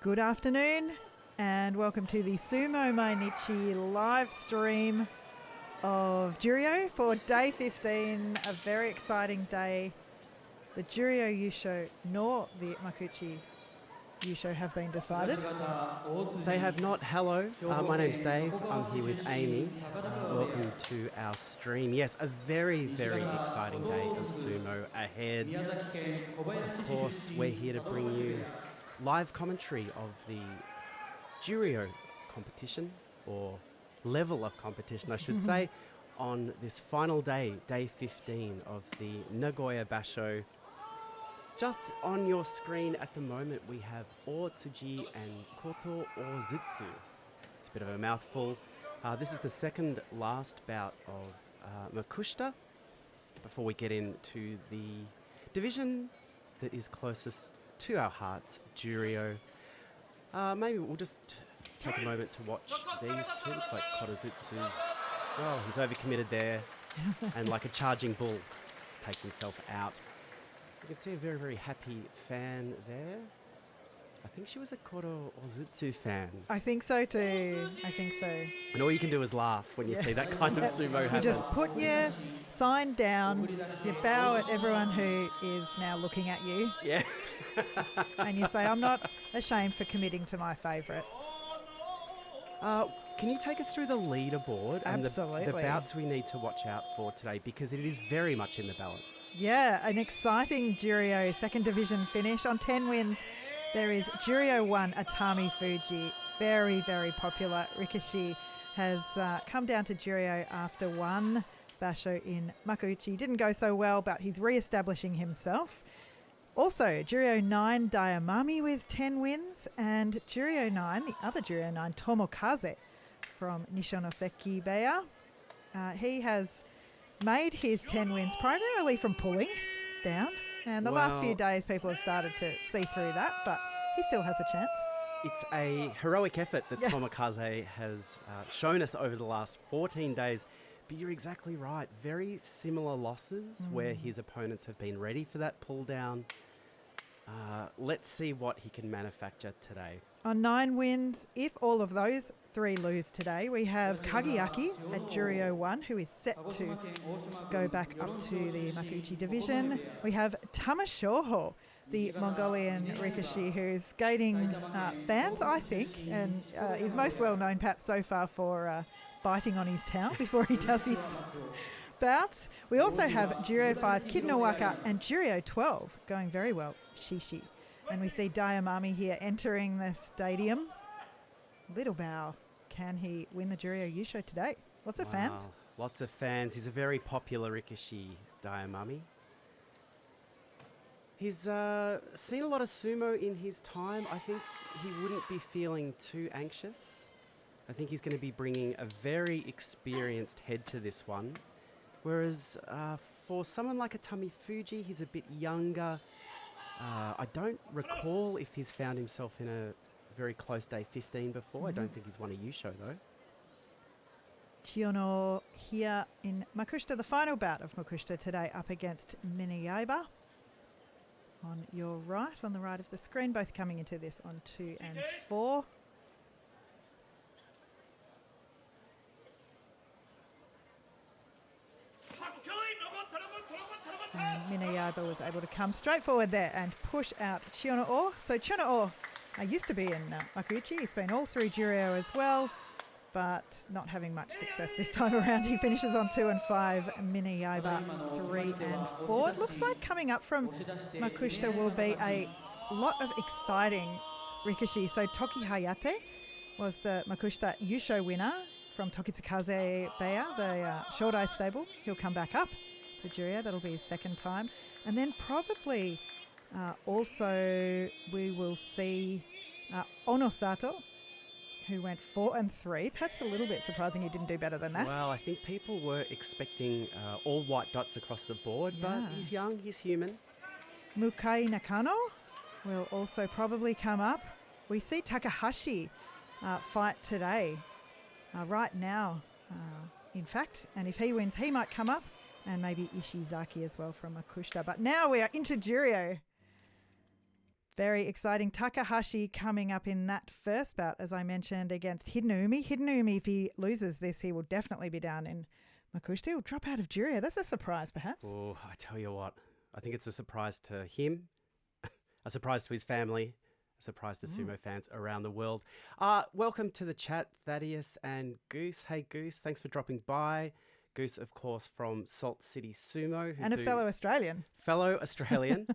Good afternoon and welcome to the Sumo Mainichi live stream of Juryo for day 15, a very exciting day. The Juryo Yusho nor the Makuuchi Yusho have been decided. They have not. Hello, my name's Dave. I'm here with Amy. Welcome to our stream. Yes, a very, very exciting day of sumo ahead. Of course, we're here to bring you live commentary of the Juryo competition, or level of competition, I should say, on this final day, day 15 of the Nagoya Basho. Just on your screen at the moment, we have Otsuji and Koto Ozutsu. It's a bit of a mouthful. This is the second last bout of Makushita before we get into the division that is closest to our hearts, Juryo. Maybe we'll just take a moment to watch these two. Looks like Kotozutsu's, well, he's overcommitted there and like a charging bull takes himself out. You can see a very, very happy fan there. I think she was a Koto Ozutsu fan. I think so too. I think so. And all you can do is laugh when you see that kind of sumo happen. You just put your sign down, you bow at everyone who is now looking at you. Yeah. And you say, I'm not ashamed for committing to my favourite. Can you take us through the leaderboard? Absolutely. And the bouts we need to watch out for today, because it is very much in the balance. Yeah, an exciting Juryo second division finish. On 10 wins, there is Juryo 1 Atami Fuji. Very, very popular. Rikishi has come down to Juryo after one Basho in Makuuchi. Didn't go so well, but he's re-establishing himself. Also, Juryo 9 Dayamami with 10 wins, and Juryo 9, the other Juryo 9, Tomokaze from Nishonoseki Beya. He has made his 10 wins primarily from pulling down, and the last few days people have started to see through that, but he still has a chance. It's a heroic effort that Tomokaze has shown us over the last 14 days. But you're exactly right. Very similar losses where his opponents have been ready for that pull down. Let's see what he can manufacture today. On 9 wins, if all of those 3 lose today, we have Kagayaki at Juryo 1, who is set to go back up to the Makuuchi division. We have Tamashoho, the Mongolian Rikishi, who's gaining fans, I think, and is most well known perhaps so far for biting on his towel before he does his bouts. We also have Juryo 5 Kinowaka and Juryo 12 going very well, Shishi. And we see Dayamami here entering the stadium. Little bow. Can he win the Juryo Yusho today? Lots of fans. Lots of fans. He's a very popular Rikishi, Dayamami. He's seen a lot of sumo in his time. I think he wouldn't be feeling too anxious. I think he's going to be bringing a very experienced head to this one. Whereas for someone like Atami Fuji, he's a bit younger. I don't recall if he's found himself in a very close day 15 before. I don't think he's won a Yusho though. Chiyonoumi here in Makushita, the final bout of Makushita today, up against Minayaba. On your right, on the right of the screen, both coming into this on 2 and 4. And Minayaba was able to come straight forward there and push out Chiyonoumi. So Chiyonoumi used to be in Makuuchi. He's been all through Juryo as well, but not having much success this time around. He finishes on 2 and 5, Minayaba 3 and 4. It looks like coming up from Makushita will be a lot of exciting Rikishi. So Toki Hayate was the Makushita Yusho winner from Tokitsukaze Beya, the Shodai stable. He'll come back up to Juryo. That'll be his second time. And then probably also we will see Onosato, who went 4 and 3. Perhaps a little bit surprising he didn't do better than that. Well, I think people were expecting all white dots across the board, but he's young, he's human. Mukai Nakano will also probably come up. We see Takahashi fight today, right now, in fact. And if he wins, he might come up. And maybe Ishizaki as well from Makushita. But now we are into Juryo. Very exciting. Takahashi coming up in that first bout, as I mentioned, against Hidenumi. Hidenumi, if he loses this, he will definitely be down in Makushita. He'll drop out of Juryo. That's a surprise, perhaps. Oh, I tell you what, I think it's a surprise to him, a surprise to his family, a surprise to sumo fans around the world. Welcome to the chat, Thaddeus and Goose. Hey, Goose, thanks for dropping by. Goose, of course, from Salt City Sumo. And a fellow Australian. Fellow Australian.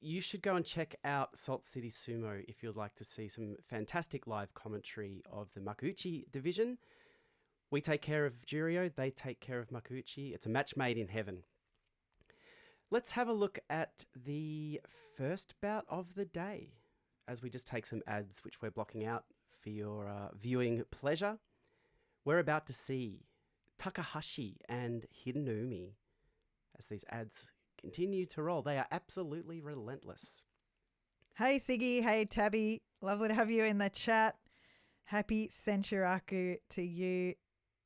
You should go and check out Salt City Sumo if you'd like to see some fantastic live commentary of the Makuuchi division. We take care of Juryo, they take care of Makuuchi. It's a match made in heaven. Let's have a look at the first bout of the day as we just take some ads, which we're blocking out for your viewing pleasure. We're about to see Takahashi and Hidenumi as these ads continue to roll. They are absolutely relentless. Hey, Siggy. Hey, Tabby. Lovely to have you in the chat. Happy Senshiraku to you.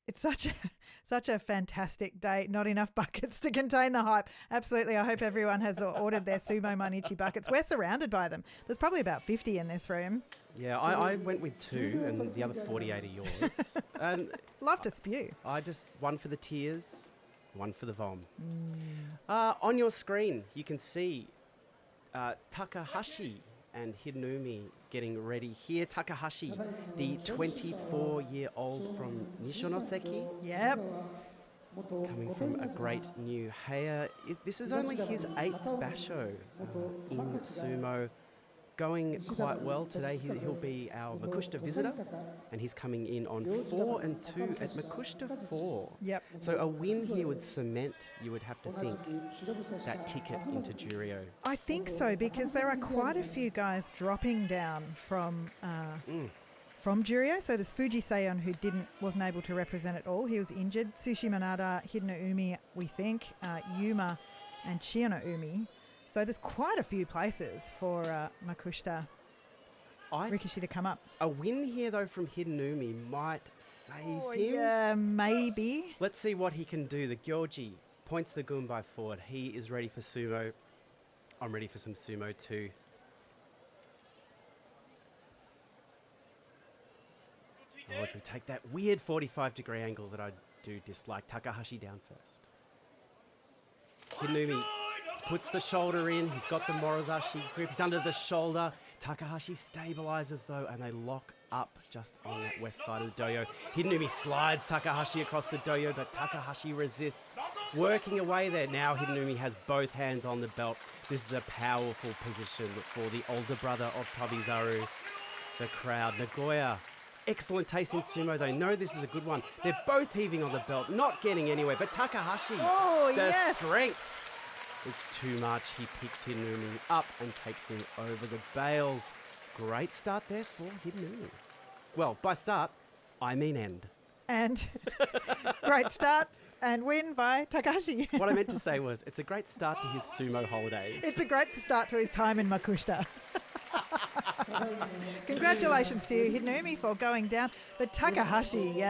It's such a fantastic day. Not enough buckets to contain the hype. Absolutely. I hope everyone has ordered their Sumo Mainichi buckets. We're surrounded by them. There's probably about 50 in this room. Yeah, I went with 2 and the other 48 are yours. And love to spew. I just, one for the tears, one for the vom. On your screen, you can see Takahashi and Hidenumi getting ready here. Takahashi, the 24-year-old from Nishonoseki. Yep. Coming from a great new Heya. This is only his 8th basho in sumo. Going quite well today. He'll be our Makushita visitor, and he's coming in on 4-2 at Makushita 4. Yep. So a win here would cement, you would have to think, that ticket into Juryo. I think so, because there are quite a few guys dropping down from Juryo. So there's Fuji Seion, who wasn't able to represent at all. He was injured. Sushimonada, Hidenumi, we think, Yuma, and Chiyonoumi. So there's quite a few places for Makushita Rikishi to come up. A win here, though, from Hidenumi might save him. Yeah, maybe. Let's see what he can do. The Gyoji points the Gunbai forward. He is ready for sumo. I'm ready for some sumo too. Oh, as we take that weird 45-degree angle that I do dislike. Takahashi down first. Hidenumi puts the shoulder in. He's got the Morozashi grip. He's under the shoulder. Takahashi stabilizes, though, and they lock up just on that west side of the doyo. Hidenumi slides Takahashi across the doyo, but Takahashi resists. Working away there. Now Hidenumi has both hands on the belt. This is a powerful position for the older brother of Tabizaru. The crowd. Nagoya. Excellent taste in sumo. They know this is a good one. They're both heaving on the belt, not getting anywhere. But Takahashi, the strength. It's too much. He picks Hidenumi up and takes him over the bales. Great start there for Hidenumi. Well, by start, I mean end. And great start and win by Takahashi. What I meant to say was, it's a great start to his sumo holidays. It's a great start to his time in Makushita. Congratulations to you, Hidenumi, for going down. But Takahashi,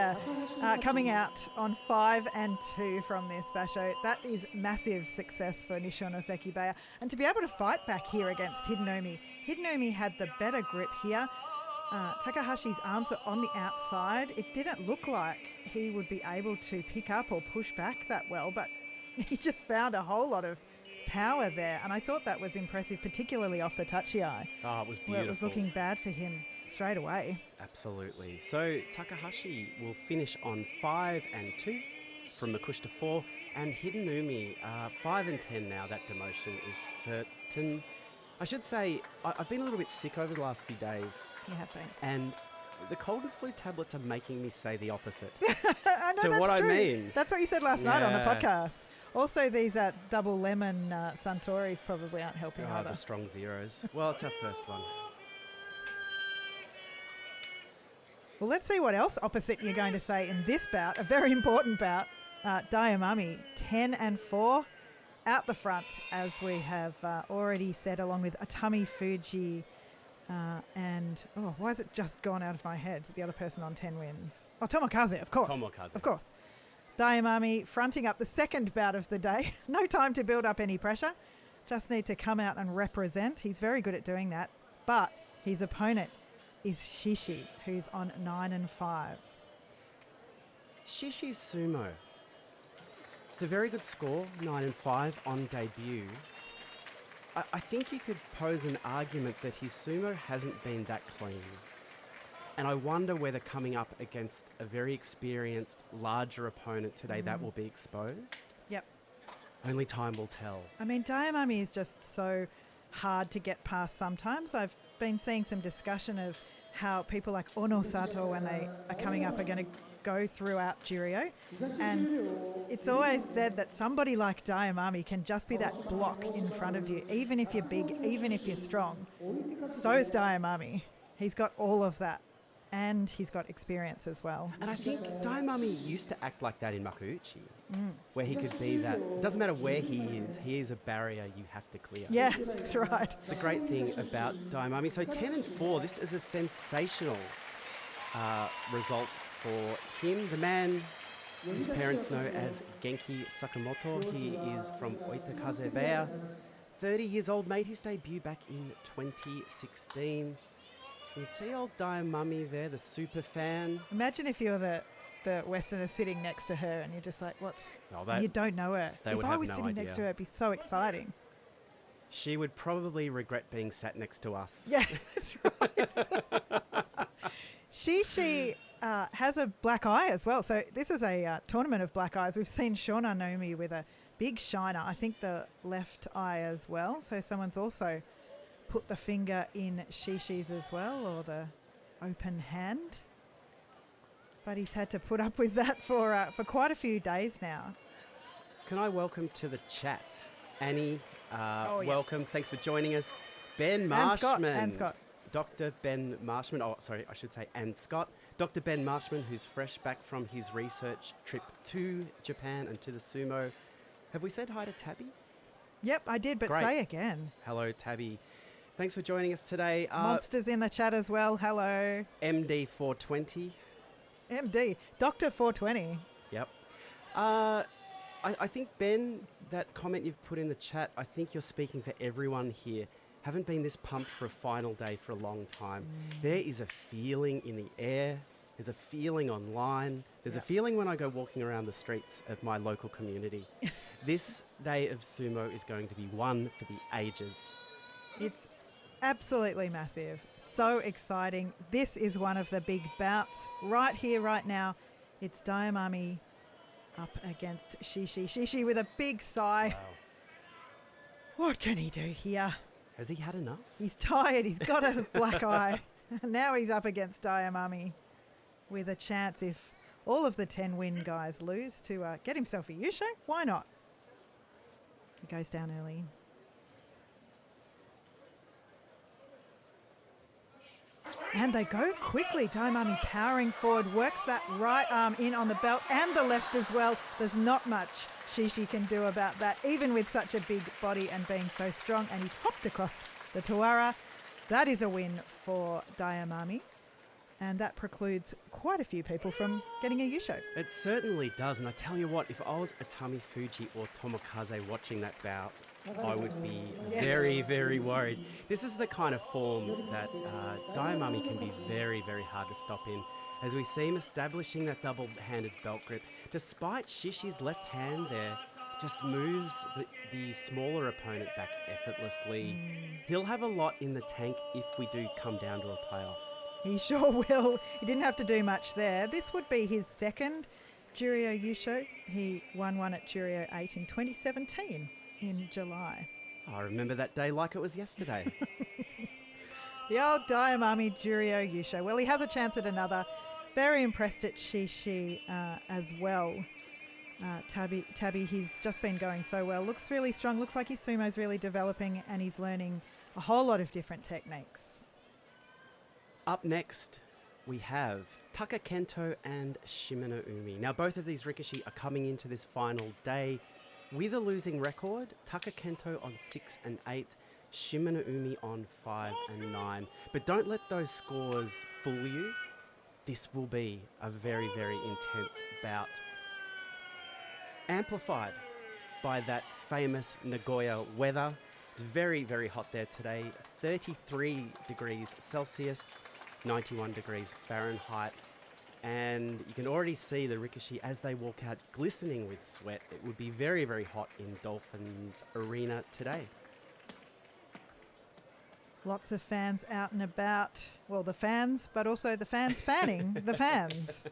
coming out on 5-2 from this basho. That is massive success for Nishonoseki Baya. And to be able to fight back here against Hidenumi. Hidenumi had the better grip here. Takahashi's arms are on the outside. It didn't look like he would be able to pick up or push back that well, but he just found a whole lot of power there, and I thought that was impressive, particularly off the touchy eye. Oh, it was beautiful. Where it was looking bad for him straight away. Absolutely. So Takahashi will finish on 5-2 from Makushita 4, and Hidenumi 5-10 now. That demotion is certain. I should say I've been a little bit sick over the last few days. You have been. And the cold and flu tablets are making me say the opposite. I know, to that's what true. I mean. That's what you said last night on the podcast. Also, these double lemon Suntories probably aren't helping either. The strong zeros. Well, it's our first one. Well, let's see what else opposite you're going to say in this bout. A very important bout. Dayamami, 10-4 out the front, as we have already said, along with Atami, Fuji, and why has it just gone out of my head? The other person on 10 wins. Oh, Tomokaze, of course. Of course. Dayamami fronting up the second bout of the day. No time to build up any pressure. just need to come out and represent. He's very good at doing that. But his opponent is Shishi, who's on 9-5. Shishi's sumo. It's a very good score, 9-5 on debut. I think you could pose an argument that his sumo hasn't been that clean. And I wonder whether coming up against a very experienced, larger opponent today, that will be exposed. Yep. Only time will tell. I mean, Dayamami is just so hard to get past sometimes. I've been seeing some discussion of how people like Ono Sato, when they are coming up, are going to go throughout Juryo. And it's always said that somebody like Dayamami can just be that block in front of you, even if you're big, even if you're strong. So is Dayamami. He's got all of that. And he's got experience as well. And I think Dayamami used to act like that in Makuuchi, where he could be that. Doesn't matter where he is a barrier you have to clear. Yeah, that's right. It's a great thing about Dayamami. So 10-4, this is a sensational result for him. The man his parents know as Genki Sakamoto. He is from Oitakaze Beya. 30 years old, made his debut back in 2016. You can see old Dayamami there, the super fan. Imagine if you're the Westerner sitting next to her and you're just like, what's... and you don't know her. If I was sitting next to her, it'd be so exciting. She would probably regret being sat next to us. Yeah, that's right. Shishi has a black eye as well. So this is a tournament of black eyes. We've seen Shimanoumi with a big shiner. I think the left eye as well. So someone's also put the finger in Shishi's as well, or the open hand. But he's had to put up with that for quite a few days now. Can I welcome to the chat Annie? Welcome. Thanks for joining us. Ben Marshman. And Scott. Dr. Ben Marshman. Oh, sorry, I should say and Scott. Dr. Ben Marshman, who's fresh back from his research trip to Japan and to the sumo. Have we said hi to Tabby? Yep, I did, but say again. Hello, Tabby. Thanks for joining us today. Monsters in the chat as well. Hello. MD420. MD. Dr. 420. Yep. I think, Ben, that comment you've put in the chat, I think you're speaking for everyone here. Haven't been this pumped for a final day for a long time. There is a feeling in the air. There's a feeling online. There's a feeling when I go walking around the streets of my local community. This day of sumo is going to be one for the ages. It's absolutely massive. So exciting. This is one of the big bouts right here, right now. It's Dayamami up against Shishi. Shishi with a big sigh. Wow. What can he do here? Has he had enough? He's tired. He's got a black eye. Now he's up against Dayamami with a chance, if all of the 10-win guys lose, to get himself a Yusho. Why not? He goes down early. And they go quickly. Dayamami powering forward, works that right arm in on the belt and the left as well. There's not much Shishi can do about that, even with such a big body and being so strong. And he's hopped across the Tawara. That is a win for Dayamami. And that precludes quite a few people from getting a Yusho. It certainly does. And I tell you what, if I was Atami, Fuji or Tomokaze watching that bout, I would be very, very worried. This is the kind of form that Dayamami can be very, very hard to stop in. As we see him establishing that double-handed belt grip, despite Shishi's left hand there, just moves the smaller opponent back effortlessly. He'll have a lot in the tank if we do come down to a playoff. He sure will. He didn't have to do much there. This would be his second Juryo Yusho. He won one at Juryo 8 in 2017 in July. I remember that day like it was yesterday. The old Dayamami Juryo Yusho. Well, he has a chance at another. Very impressed at Shishi as well. Tabby, he's just been going so well. Looks really strong. Looks like his sumo's really developing and he's learning a whole lot of different techniques. Up next, we have Takakento and Shimanoumi. Now, both of these rikishi are coming into this final day with a losing record. Takakento on 6 and 8, Shimanoumi on 5 and 9. But don't let those scores fool you. This will be a very, very intense bout. Amplified by that famous Nagoya weather. It's very, very hot there today. 33 degrees Celsius, 91 degrees Fahrenheit. And you can already see the rikishi as they walk out glistening with sweat. It would be very, very hot in Dolphins Arena today. Lots of fans out and about. Well, the fans, but also the fans fanning the fans.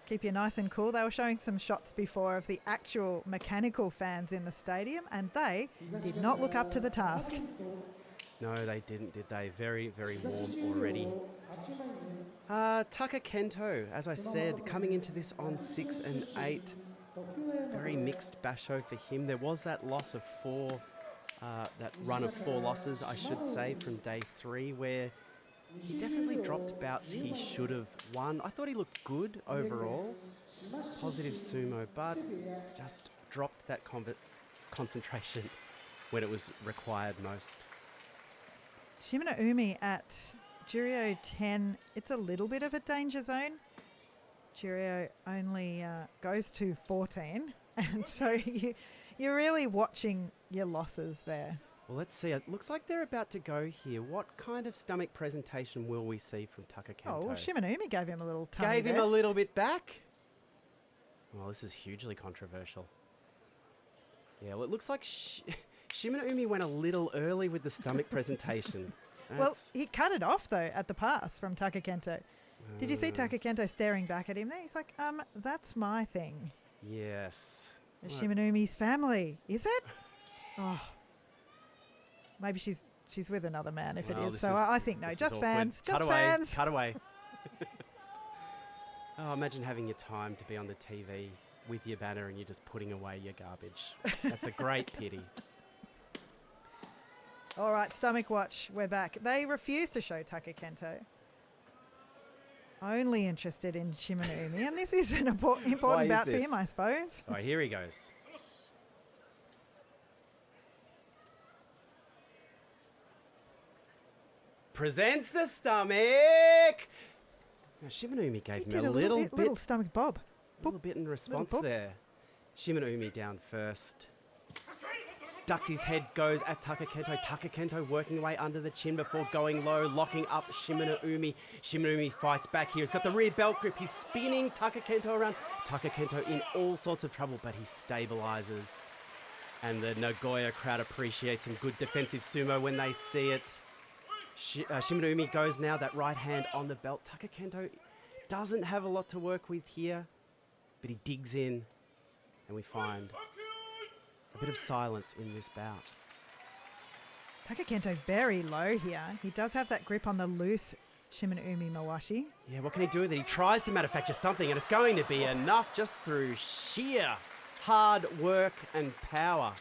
Keep you nice and cool. They were showing some shots before of the actual mechanical fans in the stadium, and they did not look up to the task. No, they didn't, did they? Very, very warm already. Takakento, as I said, coming into this on 6 and 8. Very mixed basho for him. There was that loss of 4, that run of 4 losses, I should say, from day 3, where he definitely dropped bouts he should have won. I thought he looked good overall. Positive sumo, but just dropped that concentration when it was required most. Shimanoumi at Juryo 10, it's a little bit of a danger zone. Juryo only goes to 14, and so you're really watching your losses there. Well, let's see. It looks like they're about to go here. What kind of stomach presentation will we see from Takakento? Oh, well, Shimanoumi gave him a little tummy Gave him there. a little bit back? Well, this is hugely controversial. Yeah, well, it looks like Shimanoumi went a little early with the stomach presentation. Well, he cut it off, though, at the pass from Takakento. Did you see Takakento staring back at him there? He's like, that's my thing. Yes. Shimanoumi's family. Is it? Oh. Maybe she's with another man if it is. So I think no, just fans. Just fans. Cut away. Oh, imagine having your time to be on the TV with your banner and you're just putting away your garbage. That's a great pity. All right, Stomach Watch, we're back. They refuse to show Takakento. Only interested in Shimanoumi, and this is an important bout for him, I suppose. All right, here he goes. Presents the stomach. Now, Shimanoumi gave him a little stomach bob. A little bit in response there. Shimanoumi down first. Ducks his head, goes at Takakento. Takakento working away under the chin before going low, locking up Shimanoumi. Shimanoumi fights back here. He's got the rear belt grip. He's spinning Takakento around. Takakento in all sorts of trouble, but he stabilizes. And the Nagoya crowd appreciates some good defensive sumo when they see it. Shimanoumi goes now, that right hand on the belt. Takakento doesn't have a lot to work with here, but he digs in, and we find a bit of silence in this bout. Takakento very low here. He does have that grip on the loose Shimanoumi Mawashi. Yeah, what can he do with it? He tries to manufacture something, and it's going to be enough just through sheer hard work and power.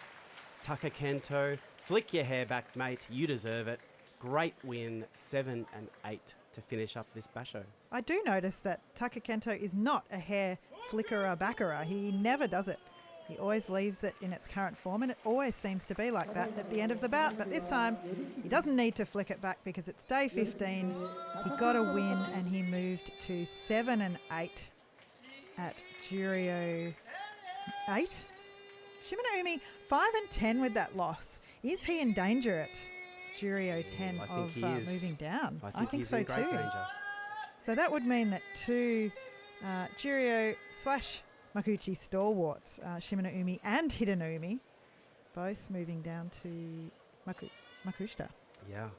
Takakento, flick your hair back, mate. You deserve it. Great win, 7 and 8 to finish up this basho. I do notice that Takakento is not a hair flickerer backerer. He never does it. He always leaves it in its current form, and it always seems to be like that at the end of the bout. But this time, he doesn't need to flick it back because it's day 15. He got a win, and he moved to 7 and 8 at Juryo 8. Shimanoumi 5 and 10 with that loss. Is he in danger at Juryo 10 of moving down? I think so too. Danger. So that would mean that 2 Juryo / Makuuchi stalwarts, Shimanoumi and Hidenumi, both moving down to Makushita. Yeah.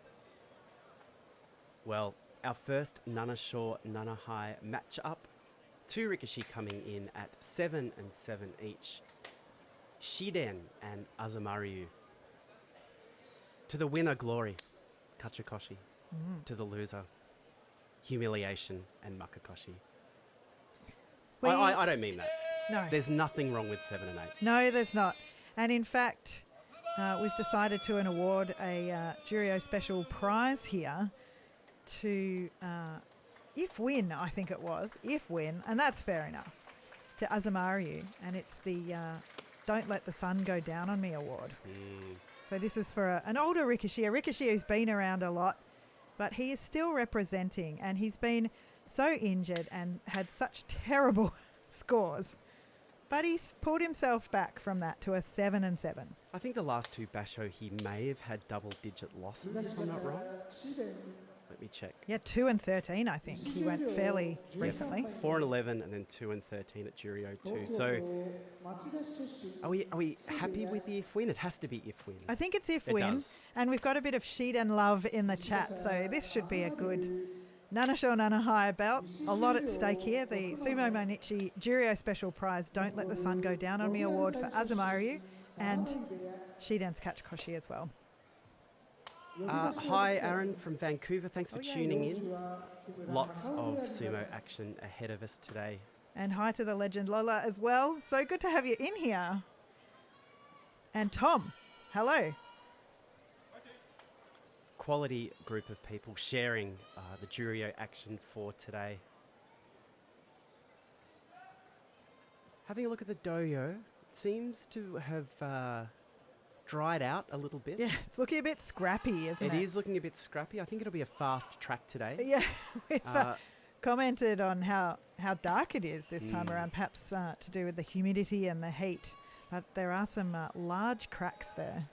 Well, our first Nanasho Nanahai match-up. 2 rikishi coming in at 7 and 7 each. Shiden and Azamaru. To the winner, glory, Kachikoshi. To the loser, humiliation and Makakoshi. I don't mean that. No. There's nothing wrong with 7 and 8. No, there's not. And in fact, we've decided to award a Juryo special prize here to, if win, I think it was, and that's fair enough, to Azamaru. And it's the Don't Let the Sun Go Down on Me award. So this is for an older rikishi, a rikishi who's been around a lot, but he is still representing, and he's been so injured and had such terrible scores But he's pulled himself back from that to a 7-7. I think the last two Basho he may have had double-digit losses, if I'm not wrong. Let me check. Yeah, 2-13, I think. He went fairly recently. 4-11 and then 2-13 at Juryo too. So are we happy with the if win? It has to be if win. I think it's if It win. does. And we've got a bit of Shiden love in the chat, so this should be a good Nanasho Nanahai belt. A lot at stake here. The Sumo Mainichi Juryo Special Prize Don't Let the Sun Go Down on Me award for Azamaru and Shiden's Kachikoshi as well. Hi, Aaron from Vancouver. Thanks for tuning in. Lots of sumo action ahead of us today. And hi to the legend Lola as well. So good to have you in here. And Tom, hello. Quality group of people sharing the Juryo action for today. Having a look at the doyo, it seems to have dried out a little bit. Yeah, it's looking a bit scrappy, isn't it? It is looking a bit scrappy. I think it'll be a fast track today. Yeah, we've commented on how dark it is this time around, perhaps to do with the humidity and the heat. But there are some large cracks there.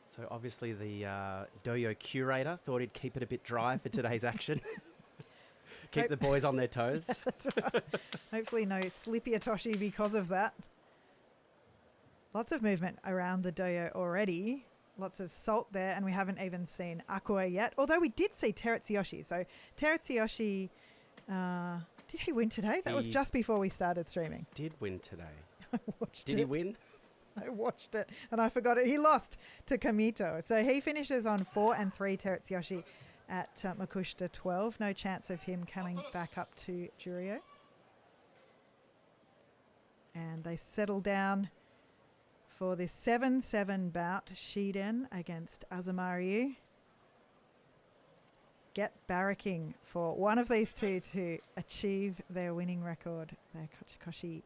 So obviously the doyo curator thought he'd keep it a bit dry for today's action. Keep the boys on their toes. That's right. Hopefully no slippy Atoshi because of that. Lots of movement around the doyo already. Lots of salt there, and we haven't even seen Aqua yet. Although we did see Terutsuyoshi. So Terutsuyoshi, did he win today? That was just before we started streaming. Did win today. I watched Did he win? I watched it and I forgot it. He lost to Kamito. So he finishes on 4-3 Terutsuyoshi at Makushita 12. No chance of him coming back up to Juryo. And they settle down for this 7-7 bout. Shiden against Azamaru. Get barracking for one of these two to achieve their winning record, their Kachikoshi.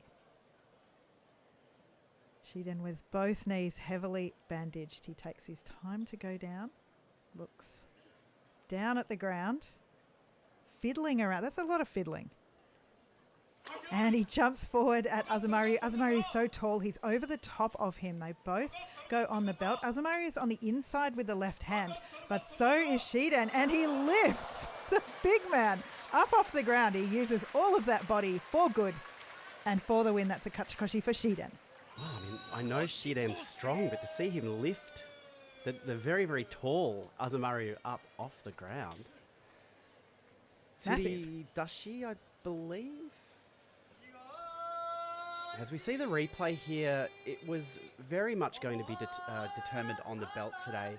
Shiden with both knees heavily bandaged. He takes his time to go down. Looks down at the ground. Fiddling around. That's a lot of fiddling. And he jumps forward at Azamaru. Azamaru is so tall. He's over the top of him. They both go on the belt. Azamaru is on the inside with the left hand. But so is Shiden. And he lifts the big man up off the ground. He uses all of that body for good. And for the win, that's a Kachikoshi for Shiden. Oh, I mean, I know Shiden's strong, but to see him lift the very, very tall Azamaru up off the ground. Massive. Dashi, I believe. As we see the replay here, it was very much going to be determined on the belt today.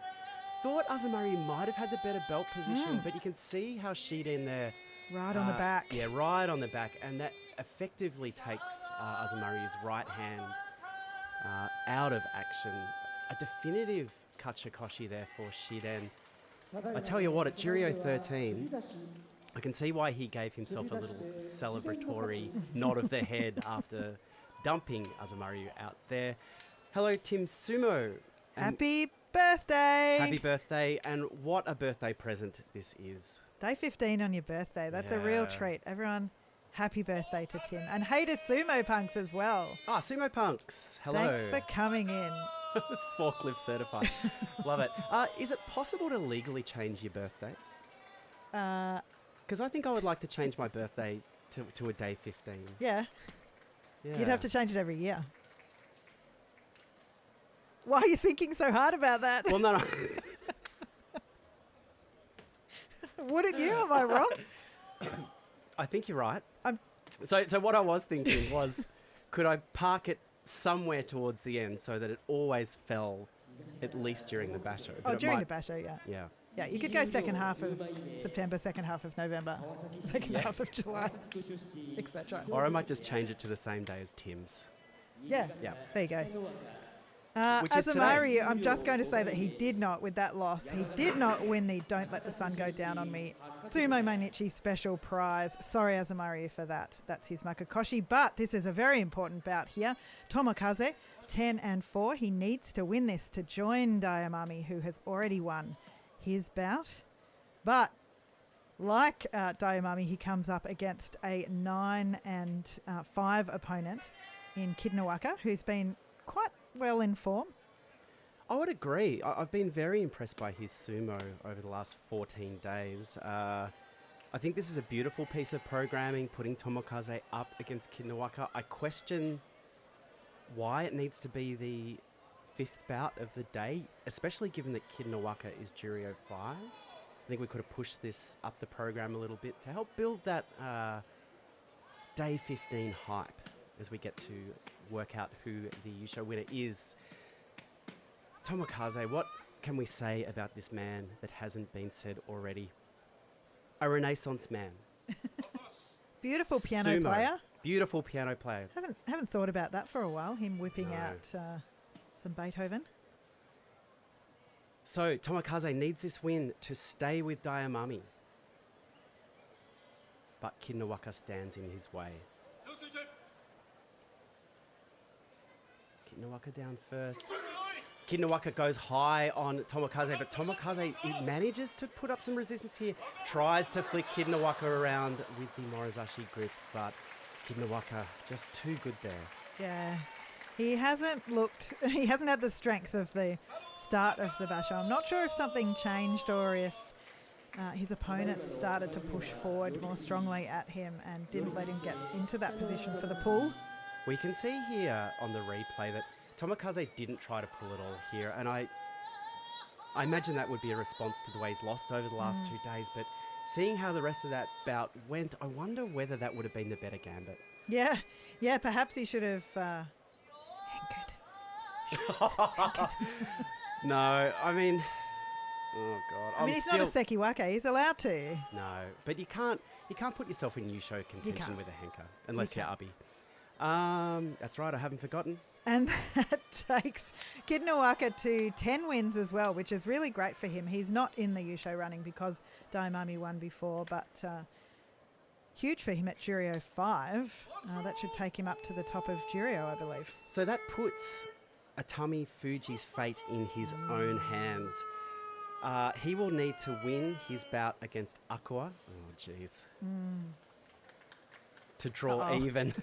Thought Azamaru might have had the better belt position, but you can see how Shiden there... Right on the back. Yeah, right on the back. And that effectively takes Azamaru's right hand out of action. A definitive Kachikoshi there for Shiden. I tell you what, at Juryo 13, I can see why he gave himself a little celebratory nod of the head after dumping Azamaru out there. Hello, Tim Sumo. Happy birthday. Happy birthday. And what a birthday present this is. Day 15 on your birthday. That's a real treat. Everyone, happy birthday to Tim. And hey to Sumo Punks as well. Ah, Sumo Punks. Hello. Thanks for coming in. It's forklift certified. Love it. Is it possible to legally change your birthday? Because I think I would like to change my birthday to a day 15. Yeah. You'd have to change it every year. Why are you thinking so hard about that? Well, no. Wouldn't you? Am I wrong? I think you're right. So what I was thinking was, could I park it somewhere towards the end so that it always fell at least during the Basho? Oh, during the Basho, yeah. Yeah. Yeah, you could go second half of September, second half of November, second half of July, etc. Or I might just change it to the same day as Tim's. Yeah, Yeah. there you go. Which is Azamaru, today. I'm just going to say that he did not, with that loss, he did not win the Don't Let the Sun Go Down on Me Sumo Mainichi special prize. Sorry, Azamaru, for that. That's his Makukoshi. But this is a very important bout here. Tomokaze, 10-4. He needs to win this to join Dayamami, who has already won his bout. But like Dayamami, he comes up against a 9 and 5 opponent in Kinowaka, who's been quite well in form. I would agree. I've been very impressed by his sumo over the last 14 days. I think this is a beautiful piece of programming, putting Tomokaze up against Kinowaka. I question why it needs to be the 5th bout of the day, especially given that Kinowaka is Juryo 5. I think we could have pushed this up the program a little bit to help build that day 15 hype as we get to work out who the Yusho winner is. Tomokaze, what can we say about this man that hasn't been said already? A Renaissance man. Beautiful piano Sumo. player. Beautiful piano player. Haven't thought about that for a while, him whipping out some Beethoven. So Tomokaze needs this win to stay with Dayamami. But Kinowaka stands in his way. Kinowaka down first. Kinowaka goes high on Tomokaze, but Tomokaze manages to put up some resistance here. Tries to flick Kinowaka around with the Morizashi grip, but Kinowaka just too good there. Yeah, he hasn't had the strength of the start of the Basho. I'm not sure if something changed or if his opponent started to push forward more strongly at him and didn't let him get into that position for the pull. We can see here on the replay that Tomokaze didn't try to pull it all here, and I imagine that would be a response to the way he's lost over the last 2 days, but seeing how the rest of that bout went, I wonder whether that would have been the better gambit. Yeah, perhaps he should have hankered. No, I mean, oh God. He's not a sekiwake, he's allowed to. No, but you can't put yourself in Yusho contention with a henker, unless you're Abi. That's right, I haven't forgotten. And that takes Kinowaka to 10 wins as well, which is really great for him. He's not in the Yusho running because Dayamami won before, but huge for him at Juryo 5. That should take him up to the top of Juryo, I believe. So that puts Atami Fuji's fate in his own hands. He will need to win his bout against Aqua. Oh, jeez. To draw even.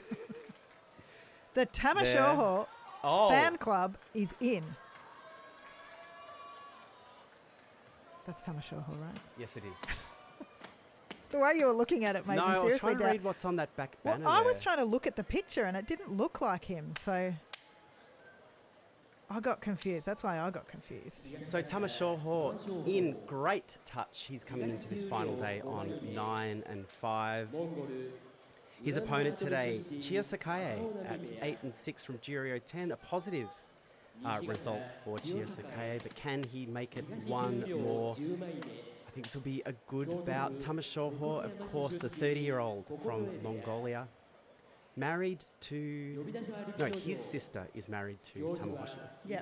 The Tamashoho fan club is in. That's Tamashoho, right? Yes, it is. The way you were looking at it made me seriously I was trying to read what's on that back banner. I was trying to look at the picture and it didn't look like him, so I got confused. That's why I got confused. So Tamashoho in great touch. He's coming into this final day on 9 and 5. His opponent today, Chiyosakae, at 8 and 6 from Juryo 10. A positive result for Chiyosakae, but can he make it one more? I think this will be a good bout. Tamashoho, of course, the 30-year-old from Mongolia. Married to... No, his sister is married to Tamawashi. Yeah.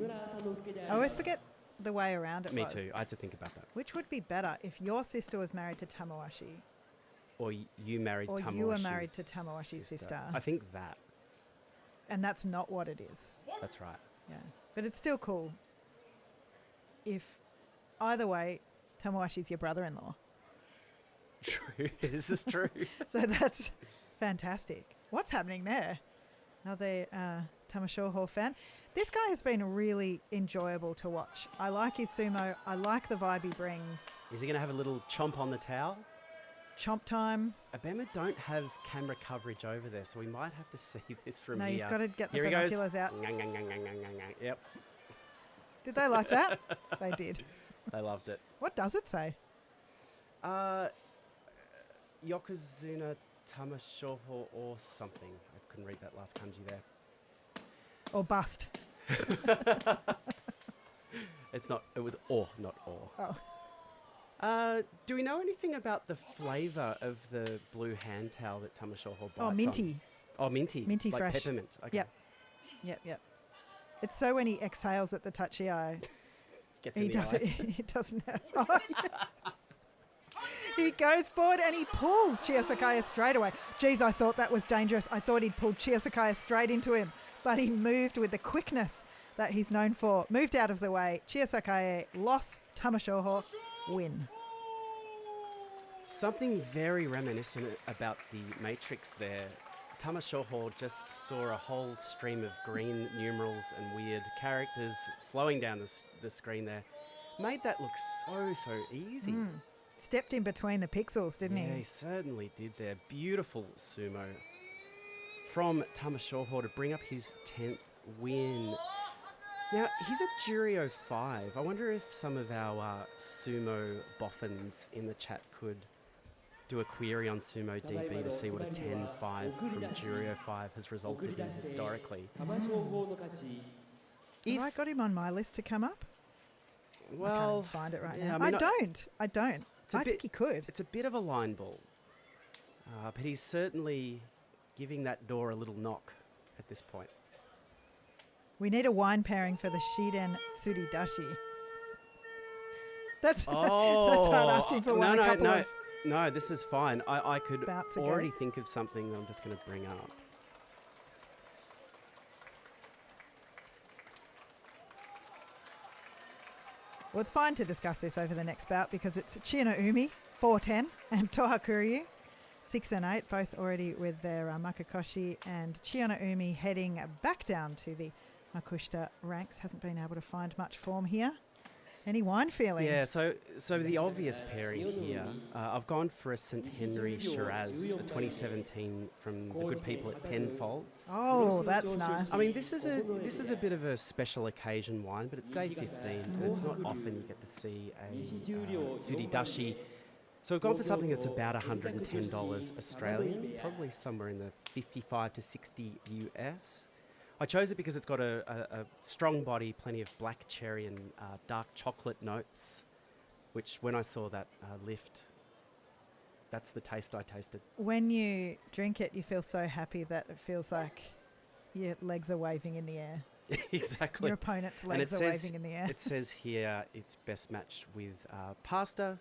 I always forget the way around it Me was. too. I had to think about that. Which would be better, if your sister was married to Tamawashi? Or you married Tamawashi's you were married to Tamawashi's sister. I think that. And that's not what it is. That's right. Yeah. But it's still cool if either way, Tamawashi's your brother-in-law. True. This is true. So that's fantastic. What's happening there? Another Tamashoho fan. This guy has been really enjoyable to watch. I like his sumo. I like the vibe he brings. Is he going to have a little chomp on the towel? Chomp time. Abema don't have camera coverage over there, so we might have to see this from here. No, you've got to get the Here binoculars out. Yep. Did they like that? They did. They loved it. What does it say? Yokozuna Tamashoho or something. I couldn't read that last kanji there. Or bust. It's not. It was or, not or. Oh. Do we know anything about the flavour of the blue hand towel that Tamashoho bites Oh, minty. On? Oh, minty. Minty like fresh. Peppermint. Okay. Yep. It's so when he exhales at the touchy eye. Gets in the eyes. He doesn't have... Oh, yeah. He goes forward and he pulls Chiyosakae straight away. Geez, I thought that was dangerous. I thought he'd pulled Chiyosakae straight into him. But he moved with the quickness that he's known for. Moved out of the way. Chiyosakae loss. Tamashoho win. Something very reminiscent about the Matrix there. Tamashoho just saw a whole stream of green numerals and weird characters flowing down the screen there. Made that look so easy. Stepped in between the pixels, didn't Yeah, he? he certainly did there. Beautiful sumo from Tamashoho to bring up his 10th win. Now, he's at Juryo 5. I wonder if some of our sumo boffins in the chat could do a query on Sumo DB to see what a 10-5 from Juryo 5 has resulted in historically. Have I got him on my list to come up? Well, I can't even find it right now. I mean, I don't. I think he could. It's a bit of a line ball. But he's certainly giving that door a little knock at this point. We need a wine pairing for the Shiden Tsuridashi. That's hard asking for one. No, this is fine. I could bouts ago. already think of something that I'm just going to bring up. Well, it's fine to discuss this over the next bout because it's Chiyonoumi, 4-10, and Tohakuryu, 6 and 8, both already with their Makakoshi, and Chiyonoumi heading back down to the Makushita ranks. Hasn't been able to find much form here. Any wine feeling? Yeah, so the obvious pairing here, I've gone for a St. Henry Shiraz, a 2017 from the good people at Penfolds. Oh, that's nice. I mean, this is a bit of a special occasion wine, but it's day 15, and it's not often you get to see a Tsuridashi. So we've gone for something that's about $110 Australian, probably somewhere in the 55 to 60 US. I chose it because it's got a strong body, plenty of black cherry and dark chocolate notes, which when I saw that lift, that's the taste I tasted. When you drink it, you feel so happy that it feels like your legs are waving in the air. Exactly. Your opponent's legs are waving in the air. It says here it's best matched with pasta,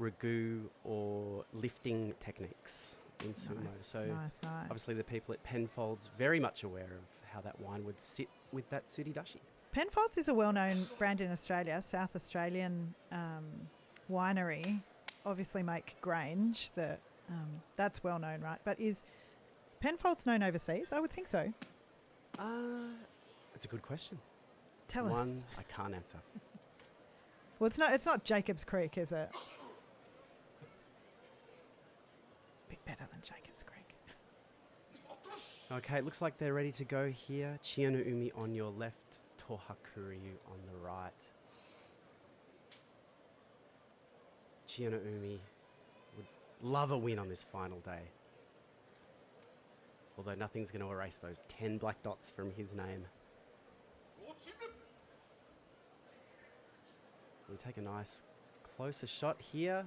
ragu, or lifting techniques in sumo. So nice. obviously the people at Penfolds very much aware of how that wine would sit with that Tsuridashi. Penfolds is a well-known brand in Australia, South Australian winery. Obviously make Grange, that's well known, right? But is Penfolds known overseas? I would think so. It's a good question. Tell One us. I can't answer. Well, it's not Jacob's Creek, is it? Bit better than Jacob's Creek. Okay, it looks like they're ready to go here. Chiyonoumi on your left, Tohakuryu on the right. Chiyonoumi would love a win on this final day. Although nothing's going to erase those 10 black dots from his name. We take a nice closer shot here.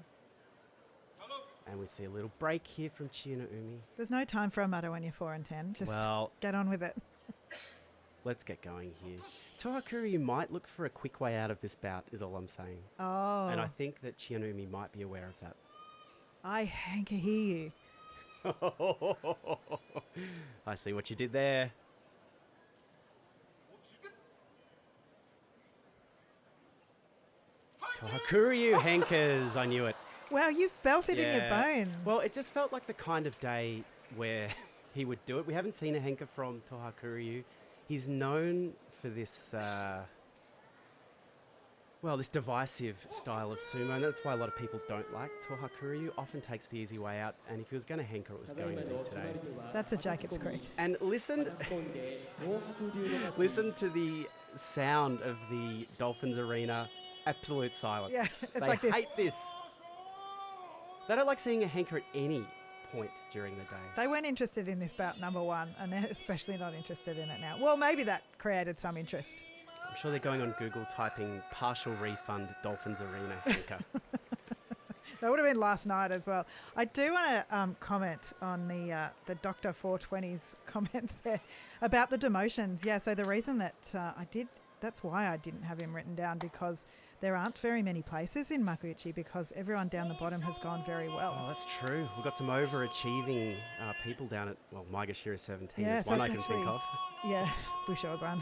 And we see a little break here from Chiyonoumi. There's no time for a mutter when you're 4 and 10. Just get on with it. Let's get going here. Tohakuryu might look for a quick way out of this bout, is all I'm saying. Oh. And I think that Chiyonoumi might be aware of that. I hanker hear you. I see what you did there. Tohakuryu hankers. I knew it. Wow, you felt it in your bones. Well, it just felt like the kind of day where he would do it. We haven't seen a hanker from Tohakuryu. He's known for this, this divisive style of sumo, and that's why a lot of people don't like Tohakuryu. Often takes the easy way out, and if he was going to hanker, it was going to be today. That's a Jacob's Creek. And listen to the sound of the Dolphins Arena. Absolute silence. Yeah, it's they like this. hate this. They don't like seeing a hanker at any point during the day. They weren't interested in this bout, number one, and they're especially not interested in it now. Well, maybe that created some interest. I'm sure they're going on Google typing partial refund Dolphins Arena hanker. That would have been last night as well. I do want to comment on the Dr. 420's comment there about the demotions. Yeah, so the reason that that's why I didn't have him written down, because there aren't very many places in Makuuchi because everyone down the bottom has gone very well. Oh, that's true. We've got some overachieving people down at, Maegashira 17. Yeah, There's so one I it's can think of. Yeah, Bushozan.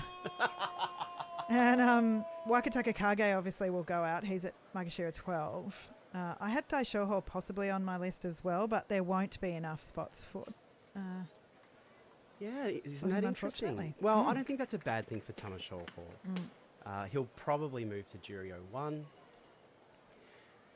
And Wakataka Kage obviously will go out. He's at Maegashira 12. I had Tamashoho possibly on my list as well, but there won't be enough spots for... Yeah, isn't that interesting? Well, I don't think that's a bad thing for Tamashoho. He'll probably move to Juryo 1.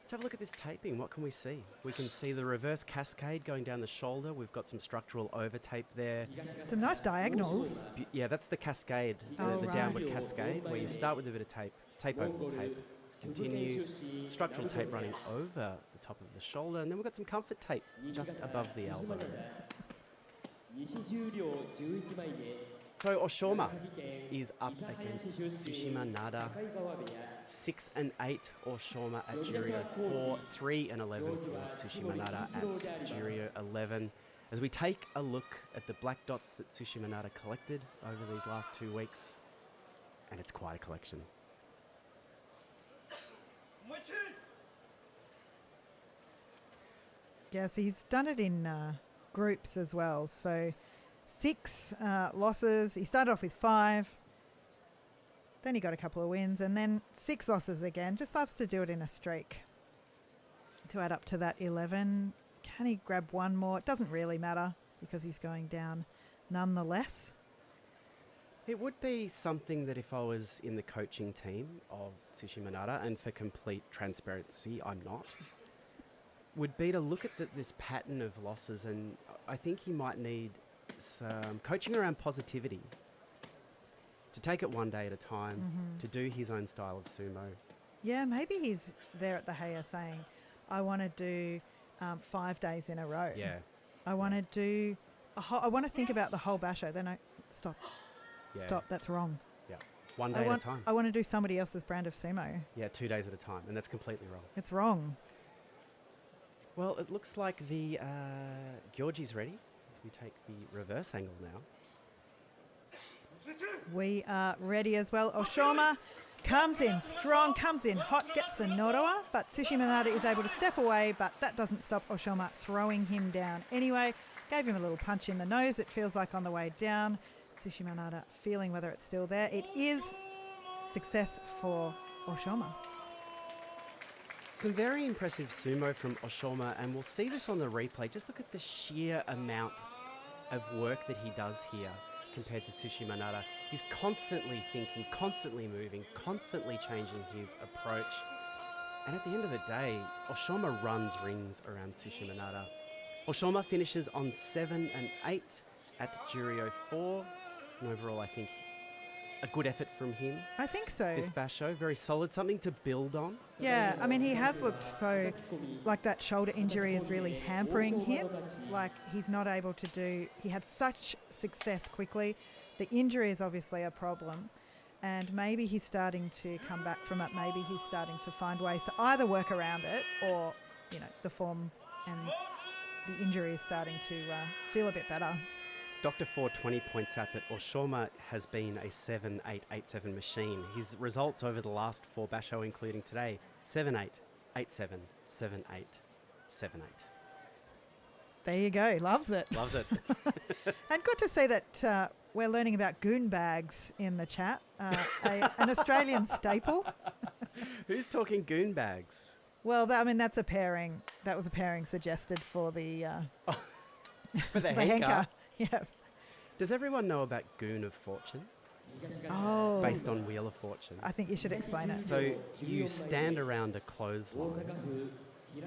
Let's have a look at this taping. What can we see? We can see the reverse cascade going down the shoulder. We've got some structural over tape there. Some nice diagonals. Yeah, that's the cascade, the downward cascade, where you start with a bit of tape over the tape, continue, structural tape running over the top of the shoulder, and then we've got some comfort tape just above the elbow. So Oshoma is up against Sushimonada. 6 and 8 Oshoma at Juryo 4, 3 and 11 for Sushimonada at Juryo 11. As we take a look at the black dots that Sushimonada collected over these last 2 weeks, and it's quite a collection. Yes, he's done it in groups as well. So 6 losses. He started off with 5. Then he got a couple of wins and then 6 losses again. Just loves to do it in a streak to add up to that 11. Can he grab one more? It doesn't really matter because he's going down nonetheless. It would be something that if I was in the coaching team of Sushimonada, and for complete transparency, I'm not, would be to look at this pattern of losses, and I think he might need some coaching around positivity. To take it one day at a time, to do his own style of sumo. Yeah, maybe he's there at the Heya saying, I want to do 5 days in a row. Yeah. I want to do, I want to think about the whole basho. Then stop, that's wrong. Yeah, one day at a time. I want to do somebody else's brand of sumo. Yeah, 2 days at a time, and that's completely wrong. It's wrong. Well, it looks like the Gyorji's ready, as we take the reverse angle now. We are ready as well. Oshoma comes in strong, comes in hot, gets the Noroa, but Sushimonada is able to step away, but that doesn't stop Oshoma throwing him down. Anyway, gave him a little punch in the nose, it feels like on the way down. Sushimonada feeling whether it's still there. It is success for Oshoma. Some very impressive sumo from Oshoma, and we'll see this on the replay. Just look at the sheer amount of work that he does here compared to Sushimonada. He's constantly thinking, constantly moving, constantly changing his approach. And at the end of the day, Oshoma runs rings around Sushimonada. Oshoma finishes on 7 and 8 at Juryo 4. And overall, I think a good effort from him. I think so. This basho, very solid, something to build on. Yeah, I mean, he has looked so, like that shoulder injury is really hampering him. Like he's not able to do, he had such success quickly. The injury is obviously a problem. And maybe he's starting to come back from it. Maybe he's starting to find ways to either work around it or, you know, the form and the injury is starting to feel a bit better. Dr. 420 points out that Oshoma has been a 7-8-8-7 machine. His results over the last 4 basho, including today, 7-8, 8-7, 7-8, 7-8. There you go. Loves it. Loves it. And good to see that we're learning about goon bags in the chat. An Australian staple. Who's talking goon bags? Well, I mean, that's a pairing. That was a pairing suggested for the... For the henka. Yeah. Does everyone know about Goon of Fortune? Oh. Based on Wheel of Fortune. I think you should explain it. So you stand around a clothesline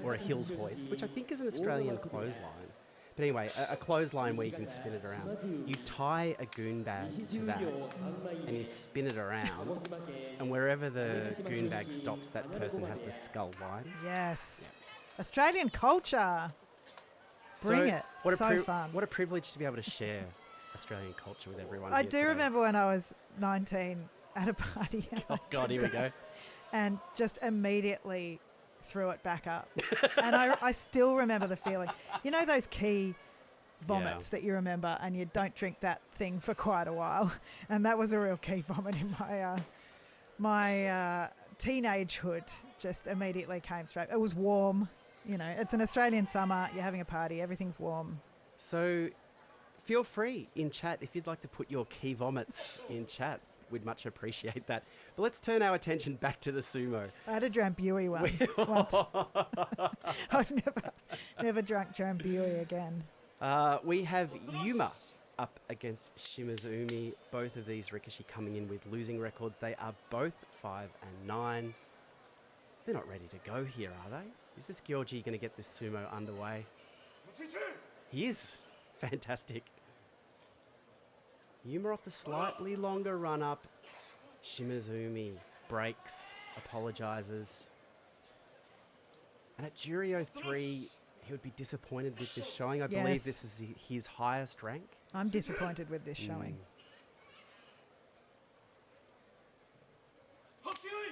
or a hills hoist, which I think is an Australian clothesline. But anyway, a clothesline where you can spin it around. You tie a goon bag to that and you spin it around, and wherever the goon bag stops, that person has to scull line. Yes. Australian culture. Bring it. So fun. What a privilege to be able to share Australian culture with everyone. I do remember when I was 19 at a party. Oh God, here we go. And just immediately threw it back up. And I still remember the feeling. You know those key vomits that you remember and you don't drink that thing for quite a while. And that was a real key vomit in my teenagehood. Just immediately came straight. It was warm. You know, it's an Australian summer, you're having a party, everything's warm. So feel free in chat if you'd like to put your key vomits in chat. we'd much appreciate that. But let's turn our attention back to the sumo. I had a Drambuie one once. I've never drunk Drambuie again. We have Yuma up against Shimizumi. Both of these Rikishi coming in with losing records. They are both 5-9. They're not ready to go here, are they? Is this Gyorji going to get this sumo underway? He is. Fantastic. Yuma off the slightly longer run-up. Shimizumi breaks, apologises. And at Juryo 3, he would be disappointed with this showing. I believe this is his highest rank. I'm disappointed with this showing.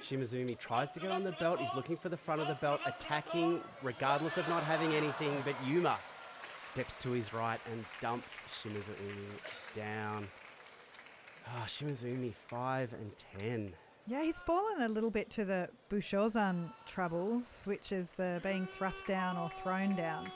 Shimizumi tries to get on the belt. He's looking for the front of the belt, attacking regardless of not having anything. But Yuma steps to his right and dumps Shimizumi down. Shimizumi 5-10. Yeah, he's fallen a little bit to the Bushozan troubles, which is the being thrust down or thrown down.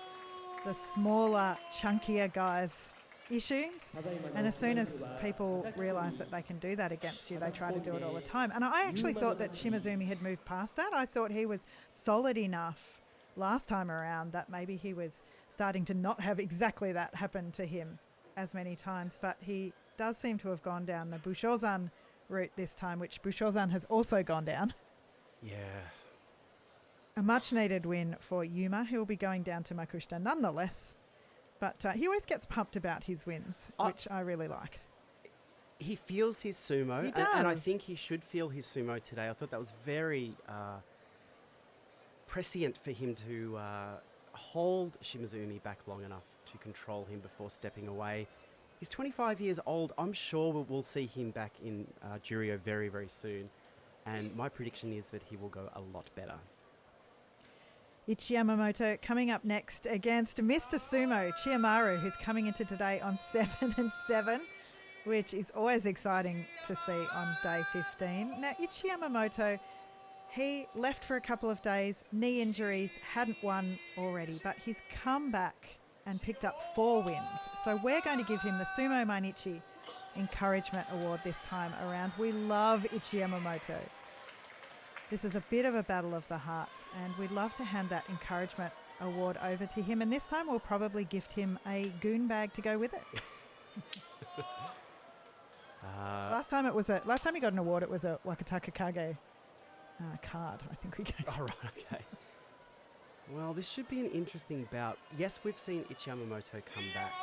The smaller, chunkier guys' issues. And as soon as people realise that they can do that against you, they try to do it all the time. And I actually thought that Shimizumi had moved past that. I thought he was solid enough last time around that maybe he was starting to not have exactly that happen to him as many times. But he does seem to have gone down the Bushozan route this time, which Bushozan has also gone down. Yeah. A much needed win for Yuma, who will be going down to Makushita nonetheless. But he always gets pumped about his wins, which I really like. He feels his sumo. He does. And I think he should feel his sumo today. I thought that was very prescient for him to hold Shimizumi back long enough to control him before stepping away. He's 25 years old. I'm sure we'll see him back in Juryo very, very soon. And my prediction is that he will go a lot better. Ichiyamamoto coming up next against Mr. Sumo, Chiamaru, who's coming into today on 7-7, which is always exciting to see on day 15. Now, Ichiyamamoto, he left for a couple of days, knee injuries, hadn't won already, but he's come back and picked up 4 wins. So we're going to give him the Sumo Mainichi Encouragement Award this time around. We love Ichiyamamoto. This is a bit of a battle of the hearts, and we'd love to hand that encouragement award over to him. And this time we'll probably gift him a goon bag to go with it. Last time he got an award, it was a Wakataka Kage card. I think we gave. Oh, right, okay. Well, this should be an interesting bout. Yes, we've seen Ichiyamamoto come back,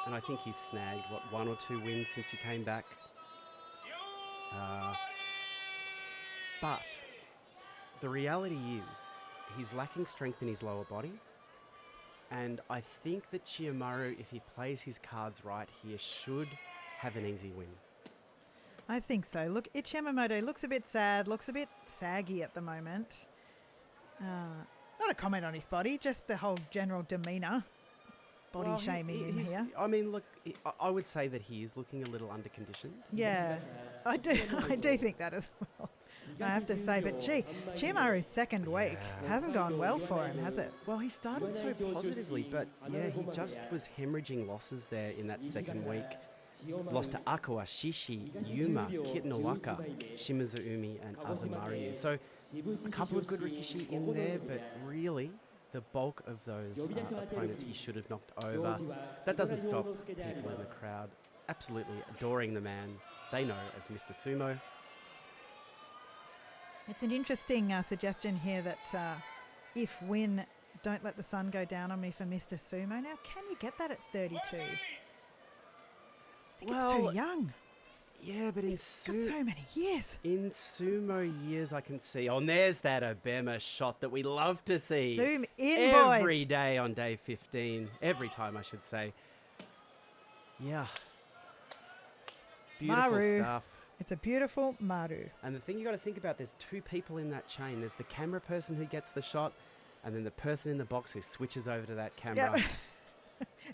and I think he's snagged, 1 or 2 wins since he came back. But the reality is he's lacking strength in his lower body, and I think that Chiamaru, if he plays his cards right here, should have an easy win. I think so. Look, Ichiyamamoto looks a bit sad, looks a bit saggy at the moment. Not a comment on his body, just the whole general demeanour. Body shaming in here. I mean, look, I would say that he is looking a little under-conditioned. Yeah, I do think that as well. I have to say, but gee, Chiamaru's second week hasn't gone well for him, has it? Well, he started so positively, but yeah, he just was hemorrhaging losses there in that second week. Lost to Aqua, Shishi, Yuma, Kinowaka, Shimizumi, and Azamaru. So a couple of good Rikishi in there, but really the bulk of those opponents he should have knocked over. That doesn't stop people in the crowd absolutely adoring the man they know as Mr. Sumo. It's an interesting suggestion here that if win, don't let the sun go down on me for Mr. Sumo. Now, can you get that at 32? I think it's too young. Yeah, but he's got so many years. In sumo years, I can see. Oh, and there's that Obama shot that we love to see. Zoom in, every boys. day on day 15. Every time, I should say. Yeah. Beautiful Maru. stuff. It's a beautiful Maru. And the thing you got to think about, there's 2 people in that chain. There's the camera person who gets the shot, and then the person in the box who switches over to that camera. Yep.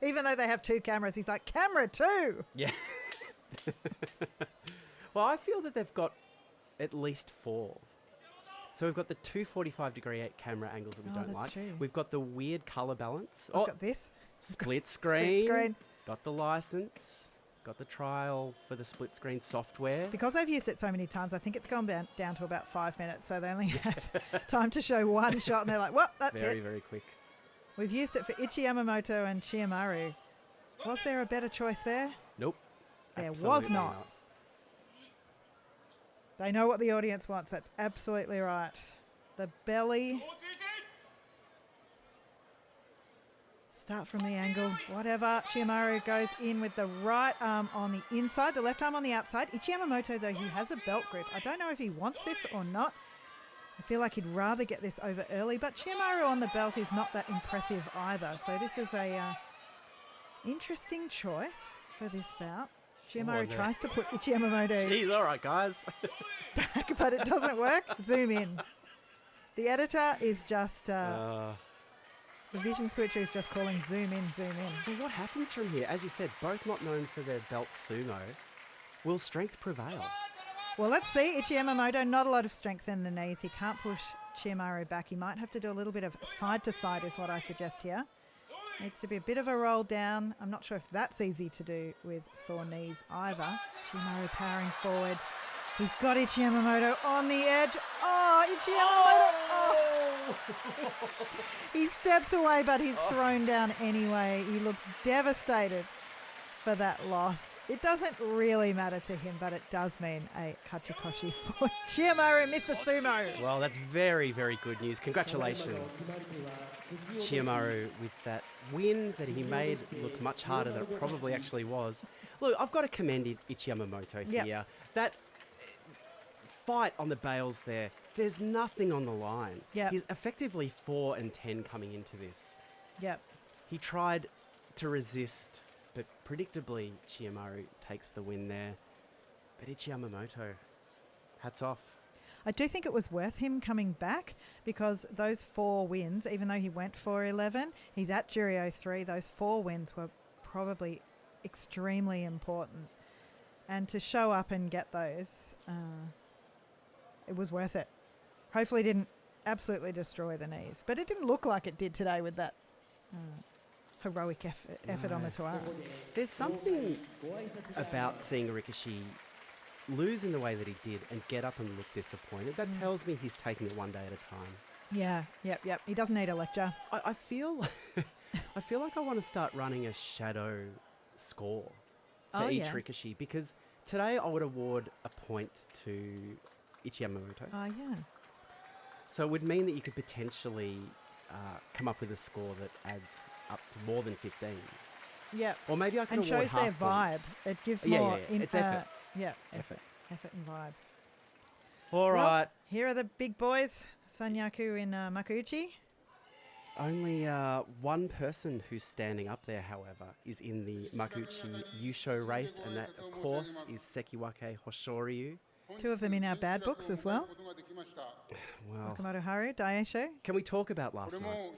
Even though they have 2 cameras, he's like, camera 2! Yeah. Well, I feel that they've got at least 4. So we've got the 245-degree camera angles that we don't like. True. We've got the weird color balance. I've got this. Split screen. Split screen. Got the license. got the trial for the split screen software. Because they've used it so many times, I think it's gone down to about 5 minutes. So they only have time to show one shot and they're like, well, that's very, it. very quick. We've used it for Ichiyamamoto and Chiamaru. Was there a better choice there? Nope. There was Absolutely not. They know what the audience wants. That's absolutely right. The belly. Start from the angle. Whatever. Chiamaru goes in with the right arm on the inside, the left arm on the outside. Ichiyamamoto, though, he has a belt grip. I don't know if he wants this or not. I feel like he'd rather get this over early, but Chiamaru on the belt is not that impressive either. So this is a interesting choice for this bout. Chiamaru tries to put Ichiyamamoto Jeez, all right, guys. back, but it doesn't work. Zoom in. The editor is just... the vision switcher is just calling zoom in, zoom in. So what happens from here? As you said, both not known for their belt sumo. Will strength prevail? Well, let's see. Ichiyamamoto, not a lot of strength in the knees. He can't push Chiamaru back. He might have to do a little bit of side to side is what I suggest here. Needs to be a bit of a roll down. I'm not sure if that's easy to do with sore knees either. Chiamaru powering forward. He's got Ichiyamamoto on the edge. Oh, Ichiyamamoto. Oh. He steps away, but he's thrown down anyway. He looks devastated for that loss. It doesn't really matter to him, but it does mean a kachikoshi for Chiamaru, Mr. Sumo. Well, that's very, very good news. Congratulations, Chiamaru, with that win that he made look much harder than it probably actually was. Look, I've got to commend Ichiyamamoto here. Yep. That fight on the bales there, there's nothing on the line. Yep. He's effectively 4-10 coming into this. Yep. He tried to resist, but predictably Chiamaru takes the win there. But Ichiyamamoto, hats off. I do think it was worth him coming back because those 4 wins, even though he went 4-11, he's at Juryo 3. Those 4 wins were probably extremely important. And to show up and get those, it was worth it. Hopefully it didn't absolutely destroy the knees. But it didn't look like it did today with that heroic effort on the Toa. There's something about seeing Rikishi lose in the way that he did and get up and look disappointed. That tells me he's taking it one day at a time. Yeah, yep. He doesn't need a lecture. I feel I feel like I want to start running a shadow score for each Rikishi, because today I would award a point to Ichiyamamoto. Oh, yeah. So it would mean that you could potentially come up with a score that adds up to more than 15. Yeah. Or maybe I could and award shows their half vibe. points. It gives Yeah, more... yeah. It's effort. Yeah, effort and vibe. All right. Well, here are the big boys. Sanyaku in Makuuchi. Only one person who's standing up there, however, is in the Makuuchi Yusho race, and that, of course, is Sekiwake Hoshoryu. 2 of them in our bad books as well. Well, Wakamoto Haru, Daisho. can we talk about last night?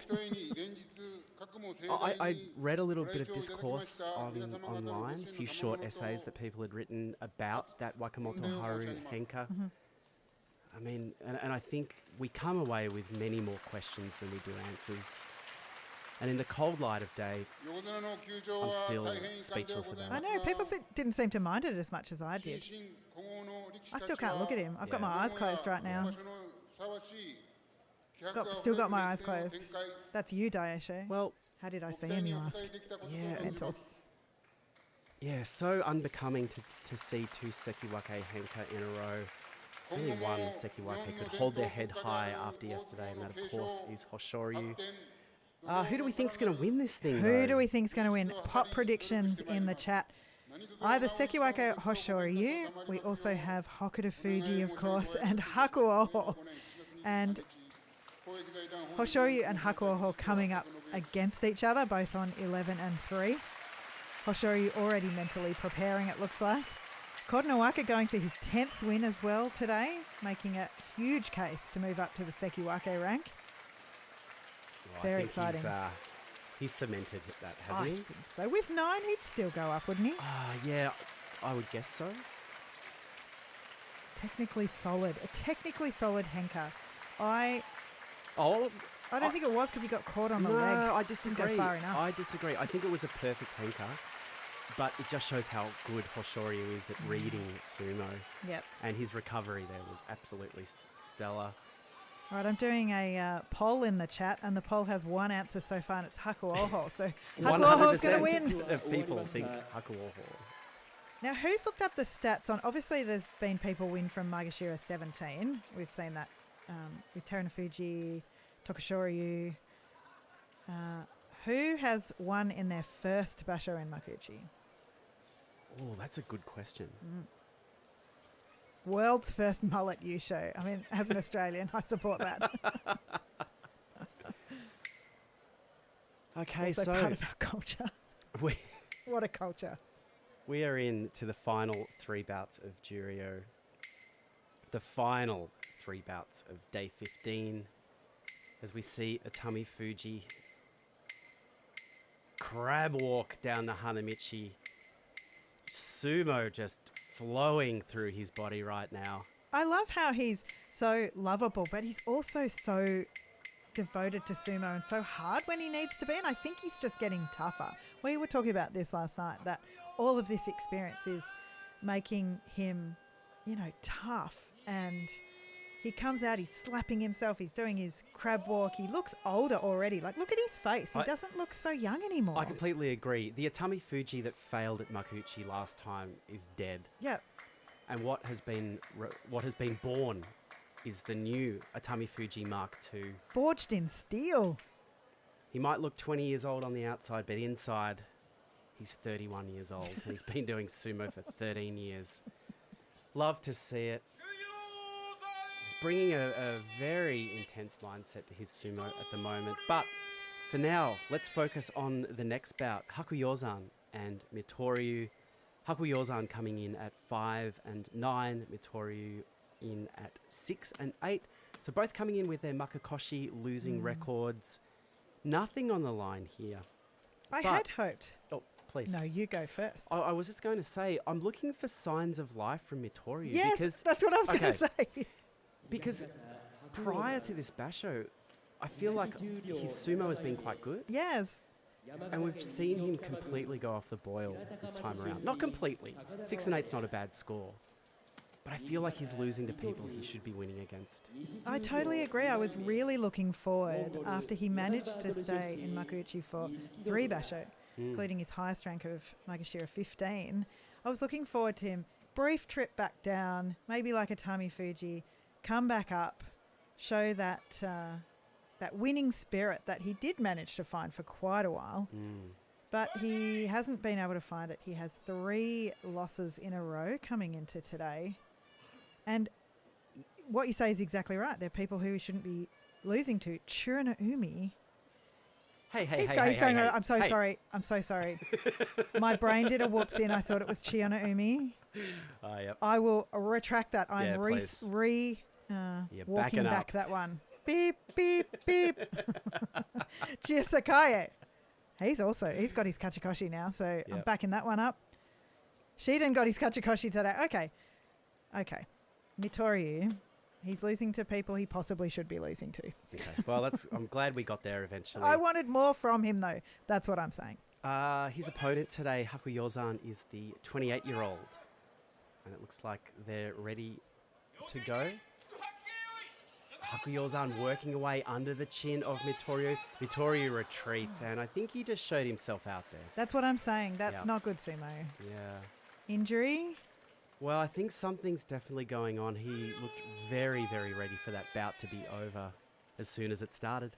I read a little bit of discourse online, a few short essays that people had written about that Wakamoto Haru henka. Mm-hmm. I mean, and I think we come away with many more questions than we do answers. And in the cold light of day, I'm still speechless about I it. know, people didn't seem to mind it as much as I did. I still can't look at him. I've got my eyes closed right now. Still got my eyes closed. That's you, Daisho. Well, how did I see him, you ask? yeah, Mental. yeah, so unbecoming to see 2 Sekiwake henka in a row. Only one Sekiwake could hold their head high after yesterday, and that, of course, is Hoshoryu. Who do we think's going to win this thing, Who do we think's going to win? Pop predictions in the chat. Either Sekiwake or Hoshoryu. We also have Hokuto Fuji, of course, and Hakuoho. And Hoshoryu and Hakuoho coming up against each other, both on 11 and 3. Hoshoryu already mentally preparing, it looks like. Kinowaka going for his 10th win as well today, making a huge case to move up to the Sekiwake rank. Well, Very exciting. He's cemented that, hasn't I he? think so. With 9, he'd still go up, wouldn't he? Yeah, I would guess so. Technically solid. A technically solid henka. I Oh, don't think it was because he got caught on the no, leg. I Didn't disagree. go far enough. I disagree. I think it was a perfect henka. But it just shows how good Hoshoryu is at reading sumo. Yep. And his recovery there was absolutely stellar. All right, I'm doing a poll in the chat, and the poll has one answer so far, and it's Hakuoho. So Hakuoho's going to win. Of people think Hakuoho. Now, who's looked up the stats on... Obviously, there's been people win from Maegashira 17. We've seen that with Terunofuji, Tokushoryu. Who has won in their first basho in Makuuchi? Oh, that's a good question. World's first mullet Yusho. I mean, as an Australian, I support that. Okay, also so... part of our culture. What a culture. We are into the final 3 bouts of Juryo. The final 3 bouts of day 15. As we see Atami Fuji crab walk down the Hanamichi. Sumo just flowing through his body right now. I love how he's so lovable, but he's also so devoted to sumo and so hard when he needs to be. And I think he's just getting tougher. We were talking about this last night, that all of this experience is making him, tough. And he comes out, he's slapping himself, he's doing his crab walk. He looks older already. Like, look at his face. He doesn't look so young anymore. I completely agree. The Atami Fuji that failed at Makuuchi last time is dead. Yep. And what has been born is the new Atami Fuji Mark II. Forged in steel. He might look 20 years old on the outside, but inside, he's 31 years old. And he's been doing sumo for 13 years. Love to see it. Just bringing a very intense mindset to his sumo at the moment. But for now, let's focus on the next bout. Hakuyozan and Mitoryu. Hakuyozan coming in at 5 and 9. Mitoryu in at 6 and 8. So both coming in with their Makakoshi losing records. Nothing on the line here. I had hoped. Oh, please. No, you go first. I was just going to say, I'm looking for signs of life from Mitoryu. Yes, because, that's what I was going to say. Because prior to this basho, I feel like his sumo has been quite good. Yes. And we've seen him completely go off the boil this time around. Not completely. 6 and 8's not a bad score. But I feel like he's losing to people he should be winning against. I totally agree. I was really looking forward after he managed to stay in Makuuchi for 3 basho, including his highest rank of Maegashira 15. I was looking forward to him. Brief trip back down, maybe like a Atami Fuji, come back up, show that that winning spirit that he did manage to find for quite a while. But he hasn't been able to find it. He has 3 losses in a row coming into today. And what you say is exactly right. There are people who he shouldn't be losing to. Chiyonoumi. He's going. I'm so sorry. I'm so sorry. My brain did a whoopsie and I thought it was Chiyonoumi. Yep. I will retract that. I'm walking back that one. Beep, beep, beep. Chiyosakae. He's got his Kachikoshi now, so I'm backing that one up. Shiden got his Kachikoshi today. Okay. Mitoryu, he's losing to people he possibly should be losing to. Okay. Well, I'm glad we got there eventually. I wanted more from him, though. That's what I'm saying. His opponent today, Hakuyozan, is the 28-year-old. And it looks like they're ready to go. Hakuyozan working away under the chin of Mitoryu. Mitoryu retreats, and I think he just showed himself out there. That's what I'm saying. That's not good sumo. Yeah. Injury? Well, I think something's definitely going on. He looked very, very ready for that bout to be over as soon as it started.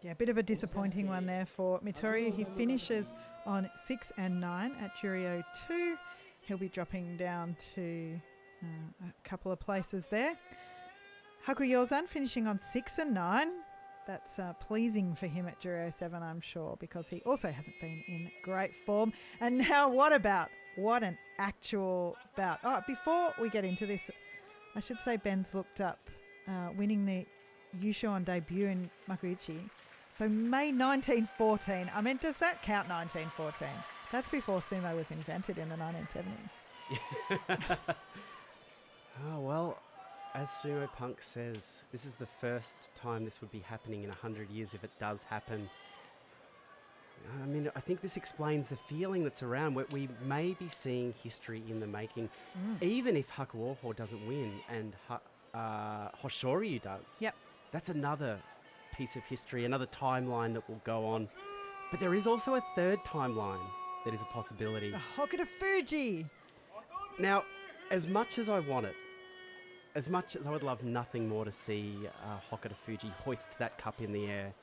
Yeah, a bit of a disappointing one there for Mitoryu. He finishes on 6 and 9 at Juryo 2. He'll be dropping down to a couple of places there. Hakuyozan finishing on 6 and 9. That's pleasing for him at Juryo 7, I'm sure, because he also hasn't been in great form. And now what an actual bout. Oh, before we get into this, I should say Ben's looked up winning the Yusho on debut in Makuuchi. So May 1914. I mean, does that count 1914? That's before sumo was invented in the 1970s. Oh, well, as Sumo Punk says, this is the first time this would be happening in 100 years if it does happen. I mean, I think this explains the feeling that's around. We may be seeing history in the making, even if Hakuoho doesn't win and Hoshoryu does. Yep. That's another piece of history, another timeline that will go on. But there is also a third timeline that is a possibility. The Hokuto Fuji. Now, as much as I want it, as much as I would love nothing more to see Hokuto Fuji hoist that cup in the air,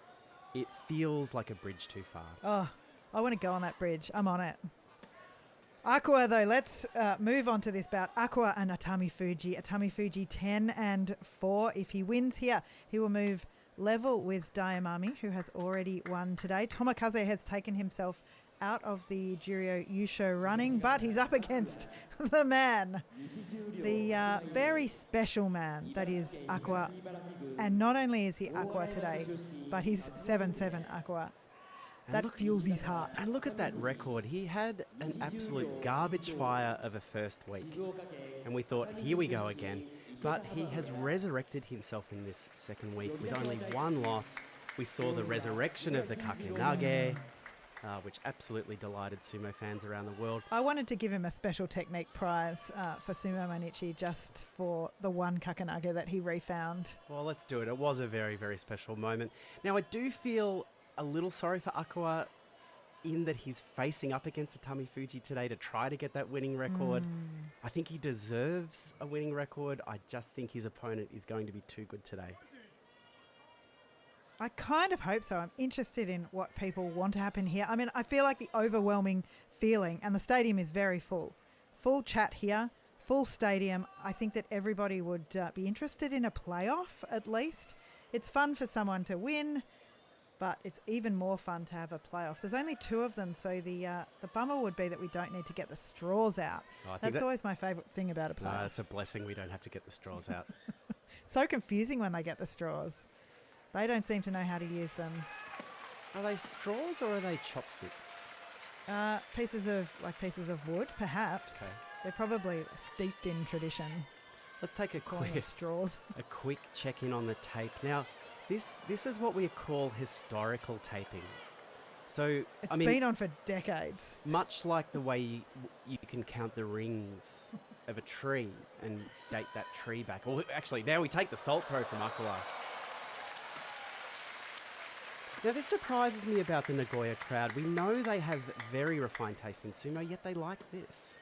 it feels like a bridge too far. Oh, I want to go on that bridge. I'm on it. Aqua, though, let's move on to this bout. Aqua and Atami Fuji. Atami Fuji 10-4. If he wins here, he will move level with Dayamami, who has already won today. Tomokaze has taken himself out of the Juryo Yusho running, but he's up against the man, the very special man that is Aqua. And not only is he Aqua today, but he's 7-7 Aqua. That fuels his heart. And look at that record. He had an absolute garbage fire of a first week. And we thought, here we go again. But he has resurrected himself in this second week with only one loss. We saw the resurrection of the Kakenage, which absolutely delighted sumo fans around the world. I wanted to give him a special technique prize for Sumo Mainichi just for the one Kakenage that he refound. Well, let's do it. It was a very, very special moment. Now, I do feel a little sorry for Aqua in that he's facing up against Atami Fuji today to try to get that winning record. I think he deserves a winning record. I just think his opponent is going to be too good today. I kind of hope so. I'm interested in what people want to happen here. I mean, I feel like the overwhelming feeling, and the stadium is very full. Full chat here, full stadium. I think that everybody would be interested in a playoff at least. It's fun for someone to win, but it's even more fun to have a playoff. There's only two of them, so the bummer would be that we don't need to get the straws out. That's always my favourite thing about a playoff. It's a blessing we don't have to get the straws out. So confusing when they get the straws. They don't seem to know how to use them. Are they straws or are they chopsticks? Pieces of wood, perhaps. Okay. They're probably steeped in tradition. Let's take a straws. A quick check-in on the tape. Now, this is what we call historical taping. So it's been on for decades. Much like the way you can count the rings of a tree and date that tree back. Or actually, now we take the salt throw from Aqua. Now, this surprises me about the Nagoya crowd. We know they have very refined taste in sumo, yet they like this.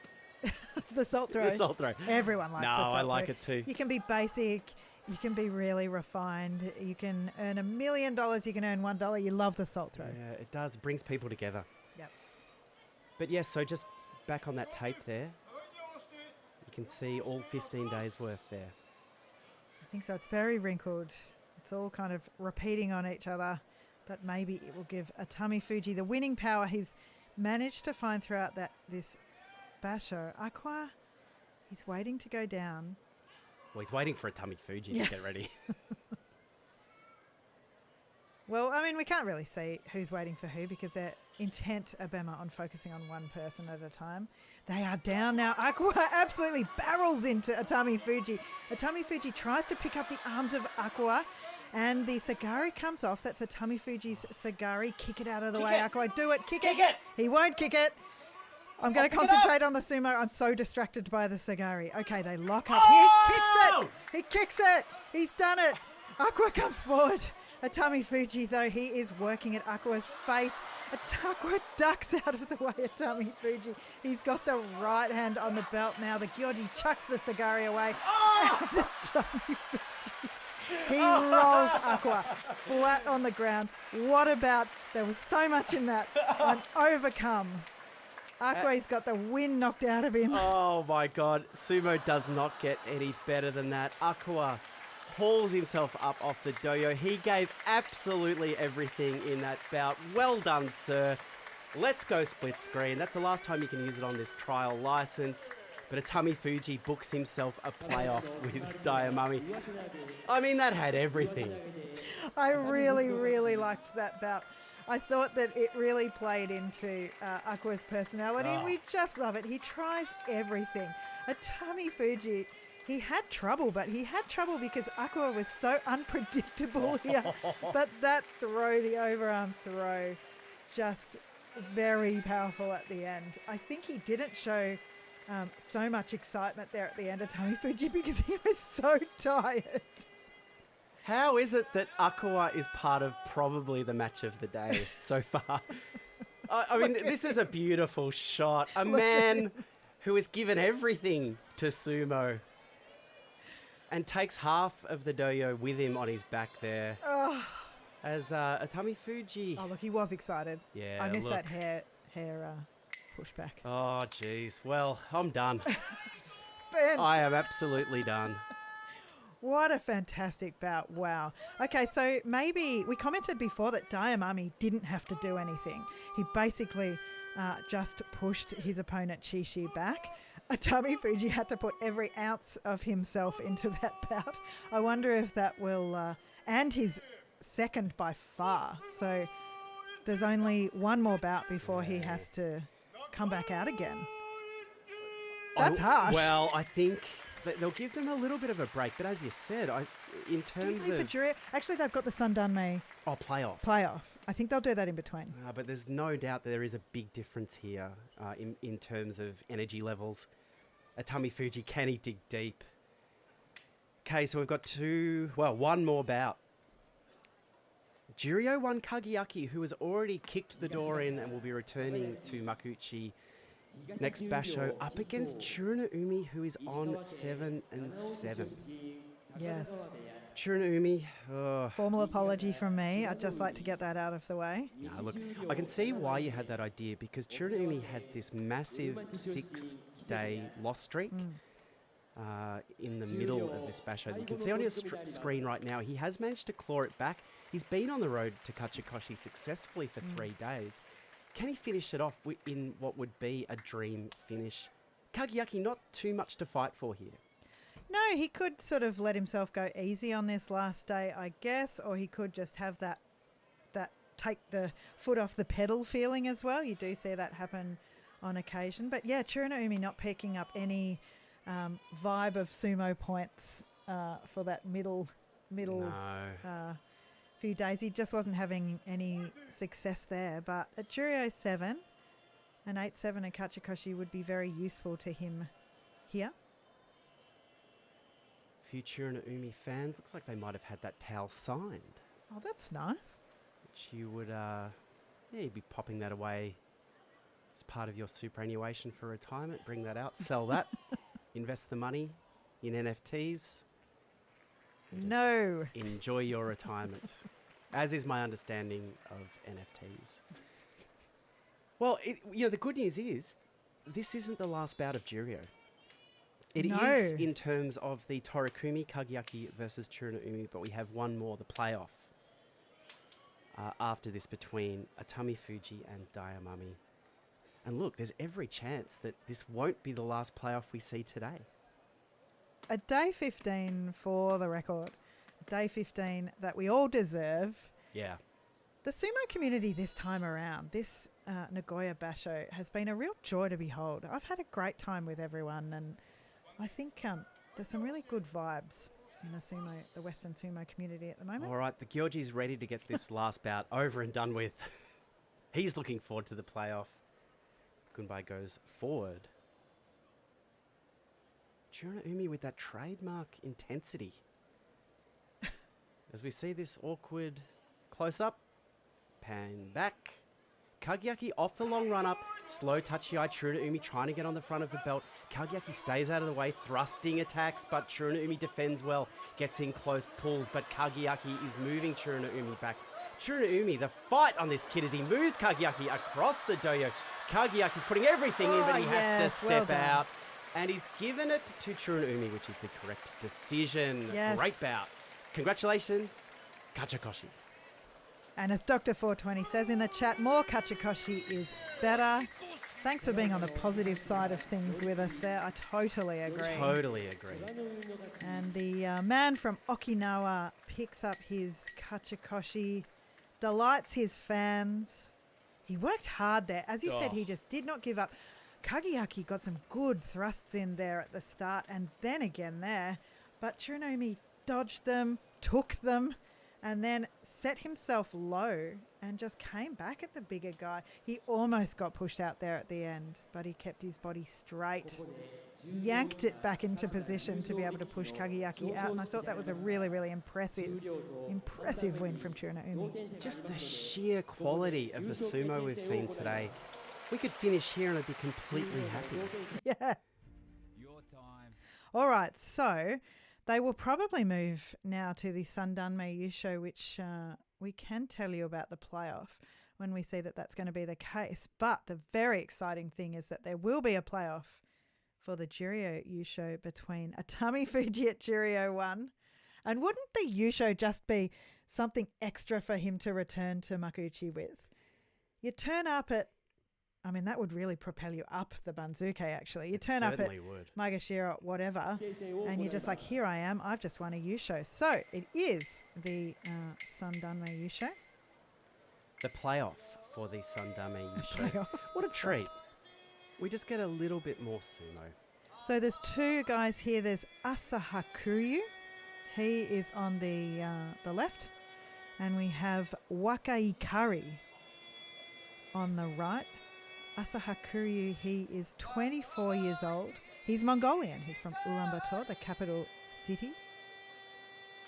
The salt throw. The salt throw. Everyone likes the salt throw. No, I like it too. You can be basic. You can be really refined. You can earn $1 million. You can earn $1. You love the salt throw. Yeah, it does. It brings people together. Yep. But yes, so just back on that tape there, you can see all 15 days worth there. I think so. It's very wrinkled. It's all kind of repeating on each other. But maybe it will give Atami Fuji the winning power he's managed to find throughout this Basho. Aqua, he's waiting to go down. Well, he's waiting for Atami Fuji to get ready. Well, I mean, we can't really see who's waiting for who because they're intent, Abema, on focusing on one person at a time. They are down now. Aqua absolutely barrels into Atami Fuji. Atami Fuji tries to pick up the arms of Aqua. And the Sagari comes off. That's Atami Fuji's Sagari. Kick it out of the way, Aqua. Do it. Kick it. He won't kick it. I'm going to concentrate on the sumo. I'm so distracted by the Sagari. Okay, they lock up. He kicks it. He's done it. Aqua comes forward. Atami Fuji, though, he is working at Aqua's face. Aqua ducks out of the way of Atami Fuji. He's got the right hand on the belt now. The Gyoji chucks the Sagari away. And Atami Fuji... He rolls Aqua flat on the ground. What about? There was so much in that. I'm overcome. Aqua's got the wind knocked out of him. Oh my God. Sumo does not get any better than that. Aqua hauls himself up off the doyo. He gave absolutely everything in that bout. Well done, sir. Let's go split screen. That's the last time you can use it on this trial license. But Atami Fuji books himself a playoff with Dayamami. I mean, that had everything. I really, really liked that bout. I thought that it really played into Aqua's personality. And we just love it. He tries everything. Atami Fuji, he had trouble, but he had trouble because Aqua was so unpredictable here. But that throw, the overarm throw, just very powerful at the end. I think he didn't show so much excitement there at the end of Atami Fuji because he was so tired. How is it that Aqua is part of probably the match of the day so far? I mean, this is a beautiful shot. A man who has given everything to sumo and takes half of the doyo with him on his back there. As Atami Fuji. Oh, look, he was excited. Yeah, I missed that hair pushback. Oh, jeez. Well, I'm done. Spent. I am absolutely done. What a fantastic bout. Wow. Okay, so maybe we commented before that Dayamami didn't have to do anything. He basically just pushed his opponent Shishi back. Atami Fuji had to put every ounce of himself into that bout. I wonder if that will... and he's second by far. So there's only one more bout before he has to come back out again. That's harsh. Well, I think... they'll give them a little bit of a break, but as you said, in terms of... Juryo, actually, they've got the Sundanme playoff. I think they'll do that in between. But there's no doubt that there is a big difference here in terms of energy levels. Atami Fuji, can he dig deep? Okay, so we've got one more bout. Juryo won Kagayaki, who has already kicked the door in and will be returning to Makuuchi next Basho, up against Chiyonoumi, who is on 7-7. Yes. Chiyonoumi. Formal apology from me. I'd just like to get that out of the way. No, look, I can see why you had that idea, because Chiyonoumi had this massive 6-day loss streak in the middle of this Basho. You can see on your screen right now, he has managed to claw it back. He's been on the road to Kachikoshi successfully for 3 days. Can he finish it off in what would be a dream finish? Kagayaki, not too much to fight for here. No, he could sort of let himself go easy on this last day, I guess, or he could just have that take the foot off the pedal feeling as well. You do see that happen on occasion. But yeah, Chiyonoumi not picking up any vibe of sumo points for that middle few days. He just wasn't having any success there. But at Juryo 7, an 8-7 and Kachikoshi would be very useful to him here. Few Chiyonoumi fans, looks like they might have had that towel signed. Oh, that's nice. Which you would, you'd be popping that away as part of your superannuation for retirement. Bring that out, sell that, invest the money in NFTs. No. Enjoy your retirement, as is my understanding of NFTs. Well, the good news is this isn't the last bout of Juryo. It is in terms of the Torakumi Kagayaki versus Chiyonoumi, but we have one more, the playoff, after this between Atami Fuji and Dayamami. And look, there's every chance that this won't be the last playoff we see today. A day 15 for the record. A day 15 that we all deserve. Yeah. The sumo community this time around, this Nagoya Basho, has been a real joy to behold. I've had a great time with everyone, and I think there's some really good vibes in the Western sumo community at the moment. All right, the Gyoji's ready to get this last bout over and done with. He's looking forward to the playoff. Gunbai goes forward. Chiyonoumi with that trademark intensity. As we see this awkward close-up, pan back. Kagayaki off the long run-up, slow touchy eye, Chiyonoumi trying to get on the front of the belt. Kagayaki stays out of the way, thrusting attacks, but Chiyonoumi defends well, gets in close, pulls, but Kagayaki is moving Chiyonoumi back. Chiyonoumi, the fight on this kid as he moves Kagayaki across the doyo. Kagayaki's putting everything in, but he has to step out. And he's given it to Chiyonoumi, which is the correct decision. Yes. Great bout. Congratulations, Kachikoshi. And as Dr. 420 says in the chat, more Kachikoshi is better. Thanks for being on the positive side of things with us there. I totally agree. Totally agree. And the man from Okinawa picks up his Kachikoshi, delights his fans. He worked hard there. As you said, he just did not give up. Kagayaki got some good thrusts in there at the start and then again there. But Chiyonoumi dodged them, took them, and then set himself low and just came back at the bigger guy. He almost got pushed out there at the end, but he kept his body straight, yanked it back into position to be able to push Kagayaki out, and I thought that was a really, really impressive win from Chiyonoumi. Just the sheer quality of the sumo we've seen today. We could finish here and I'd be completely happy. Yeah. Your time. All right, so they will probably move now to the Sandanme Yusho, which we can tell you about the playoff when we see that that's going to be the case. But the very exciting thing is that there will be a playoff for the Juryo Yusho between Atami Fuji at Juryo 1. And wouldn't the Yusho just be something extra for him to return to Makuuchi with? You turn up at, I mean, that would really propel you up the Banzuke, actually. You turn up at Maegashira, whatever, and you're just like, here I am, I've just won a Yusho. So it is the Sandanme Yusho. The playoff for the Sandanme Yusho. What a treat. We just get a little bit more sumo. So there's two guys here. There's Hakuyozan. He is on the left. And we have Wakaikari on the right. Hakuyozan, he is 24 years old. He's Mongolian. He's from Ulaanbaatar, the capital city.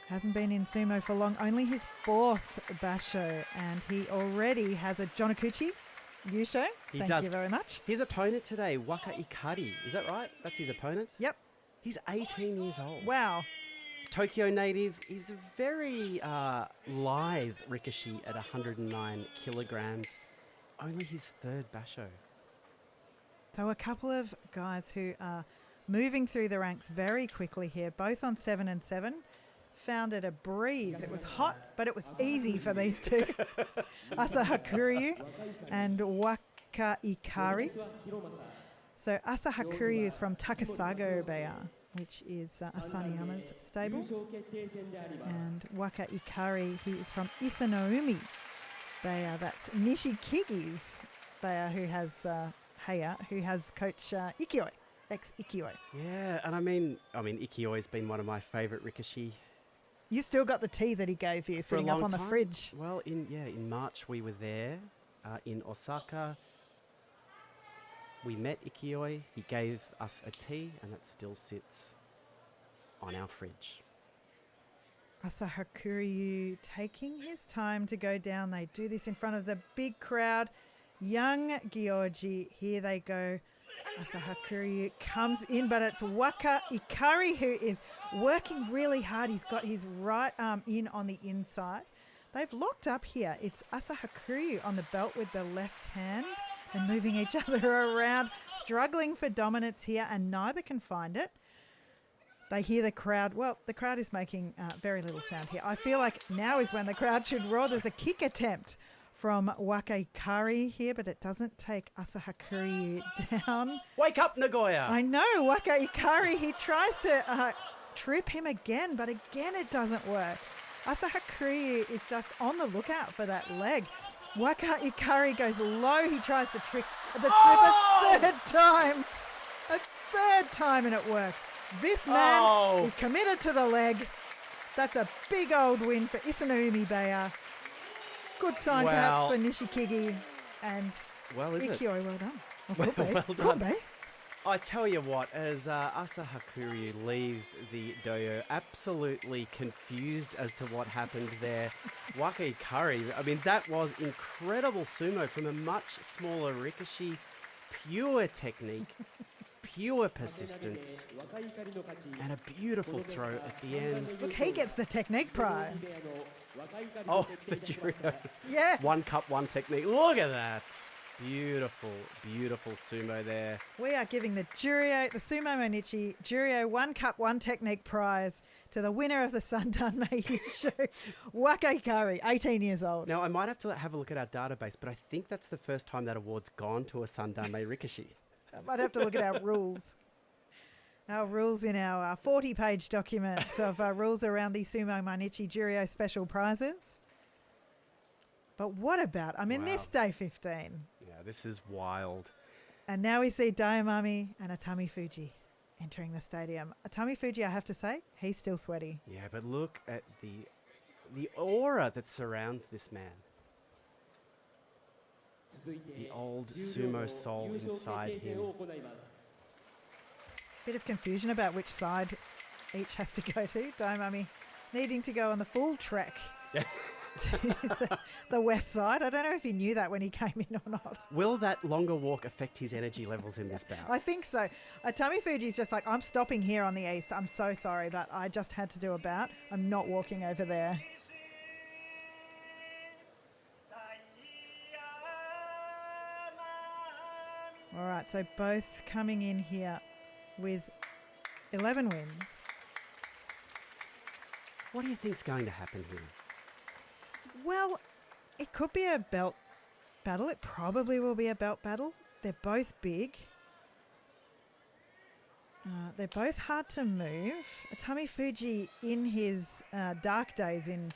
Hasn't been in sumo for long. Only his 4th basho, and he already has a Jonakuchi Yusho. Thank you very much. His opponent today, Waka Ikari. Is that right? That's his opponent? Yep. He's 18 years old. Wow. Tokyo native. He's a very lithe rikishi at 109 kilograms. Only his 3rd basho. So a couple of guys who are moving through the ranks very quickly here, both on 7 and 7. Found it a breeze. It was hot, but it was easy for these two. Hakuyozan and Waka Ikari. So Hakuyozan is from Takasago Beya, which is Asaniyama's stable. And Waka Ikari, he is from Isanoumi Beya. That's Nishikigi's Beya, who has Heya, who has coach Ikiyoi, ex-Ikiyoi. Yeah, and I mean, Ikiyoi's been one of my favourite rikishi. You still got the tea that he gave you sitting up on the fridge. Well, in March we were there in Osaka. We met Ikiyoi. He gave us a tea, and it still sits on our fridge. Hakuyozan taking his time to go down. They do this in front of the big crowd. Young Gyoji, here they go. Hakuyozan comes in, but it's Waka Ikari who is working really hard. He's got his right arm in on the inside. They've locked up here. It's Hakuyozan on the belt with the left hand and moving each other around, struggling for dominance here, and neither can find it. They hear the crowd. Well, the crowd is making very little sound here. I feel like now is when the crowd should roar. There's a kick attempt from Waka Ikari here, but it doesn't take Hakuyozan down. Wake up, Nagoya! I know, Waka Ikari, he tries to trip him again, but again it doesn't work. Hakuyozan is just on the lookout for that leg. Waka Ikari goes low, he tries to trick the trip a third time. A third time, and it works. This man is committed to the leg. That's a big old win for Isanoumi Beya. Good sign perhaps for Nishikigi and Ikiyoi. Well done. Well done. Could be. I tell you what, as Hakuyozan leaves the dojo absolutely confused as to what happened there, Waka Ikari, I mean, that was incredible sumo from a much smaller rikishi. Pure technique, pure persistence, and a beautiful throw at the end. Look, he gets the technique prize. Oh, the Juryo. Yes. 1 cup, 1 technique. Look at that. Beautiful, beautiful sumo there. We are giving the Juryo, the Sumo Mainichi Juryo 1 cup, 1 technique prize to the winner of the Sandanme Yusho, Waka Ikari, 18 years old. Now, I might have to have a look at our database, but I think that's the first time that award's gone to a Sandanme Rikishi. I might have to look at our rules. Our rules in our 40-page document of rules around the Sumo Mainichi Juryo special prizes. But what about, this day 15. Yeah, this is wild. And now we see Dayamami and Atami Fuji entering the stadium. Atami Fuji, I have to say, he's still sweaty. Yeah, but look at the the aura that surrounds this man. The old sumo soul inside him. Bit of confusion about which side each has to go to. Dayamami needing to go on the full trek to the west side. I don't know if he knew that when he came in or not. Will that longer walk affect his energy levels in this bout? I think so. Atami Fuji's just like, I'm stopping here on the east. I'm so sorry, but I just had to do a bout. I'm not walking over there. All right, so both coming in here with 11 wins. What do you think's going to happen here? Well, it could be a belt battle. It probably will be a belt battle. They're both big. They're both hard to move. Atami Fuji, in his dark days, in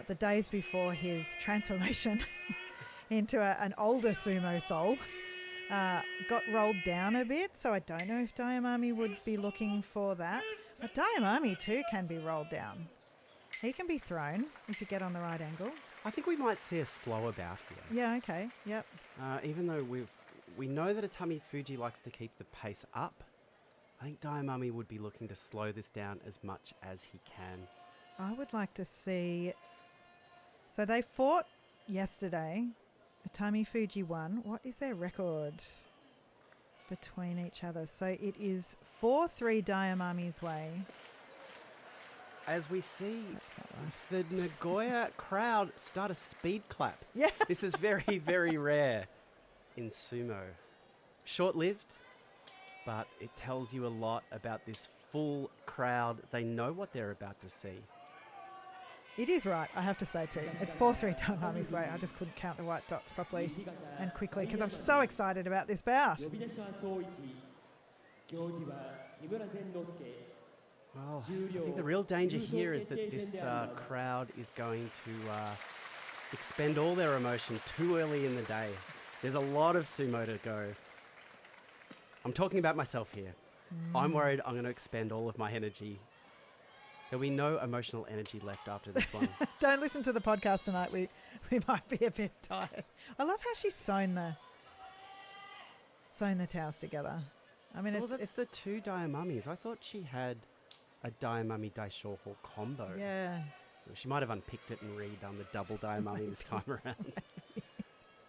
the days before his transformation into an older sumo soul, got rolled down a bit, so I don't know if Dayamami would be looking for that. But Dayamami too can be rolled down. He can be thrown if you get on the right angle. I think we might see a slower bout here. Yeah, okay, yep. Even though we know that Atami Fuji likes to keep the pace up, I think Dayamami would be looking to slow this down as much as he can. I would like to see... So they fought yesterday. Atami Fuji won. What is their record between each other? So it is 4-3 Dayamami's way. As we see That's not right. the Nagoya crowd start a speed clap. Yeah. This is very, very rare in sumo. Short-lived, but it tells you a lot about this full crowd. They know what they're about to see. It is right, I have to say too. It's 4-3 Dayamami's way. I just couldn't count the white dots properly and quickly because I'm so excited about this bout. Well, I think the real danger here is that this crowd is going to expend all their emotion too early in the day. There's a lot of sumo to go. I'm talking about myself here. I'm worried I'm going to expend all of my energy. There'll be no emotional energy left after this one. Don't listen to the podcast tonight. We might be a bit tired. I love how she's sewn the towels together. I mean, Well, it's the two Dayamamis. I thought she had a Dayamami Daishoho combo. Yeah. She might have unpicked it and redone the double Dayamami this time around.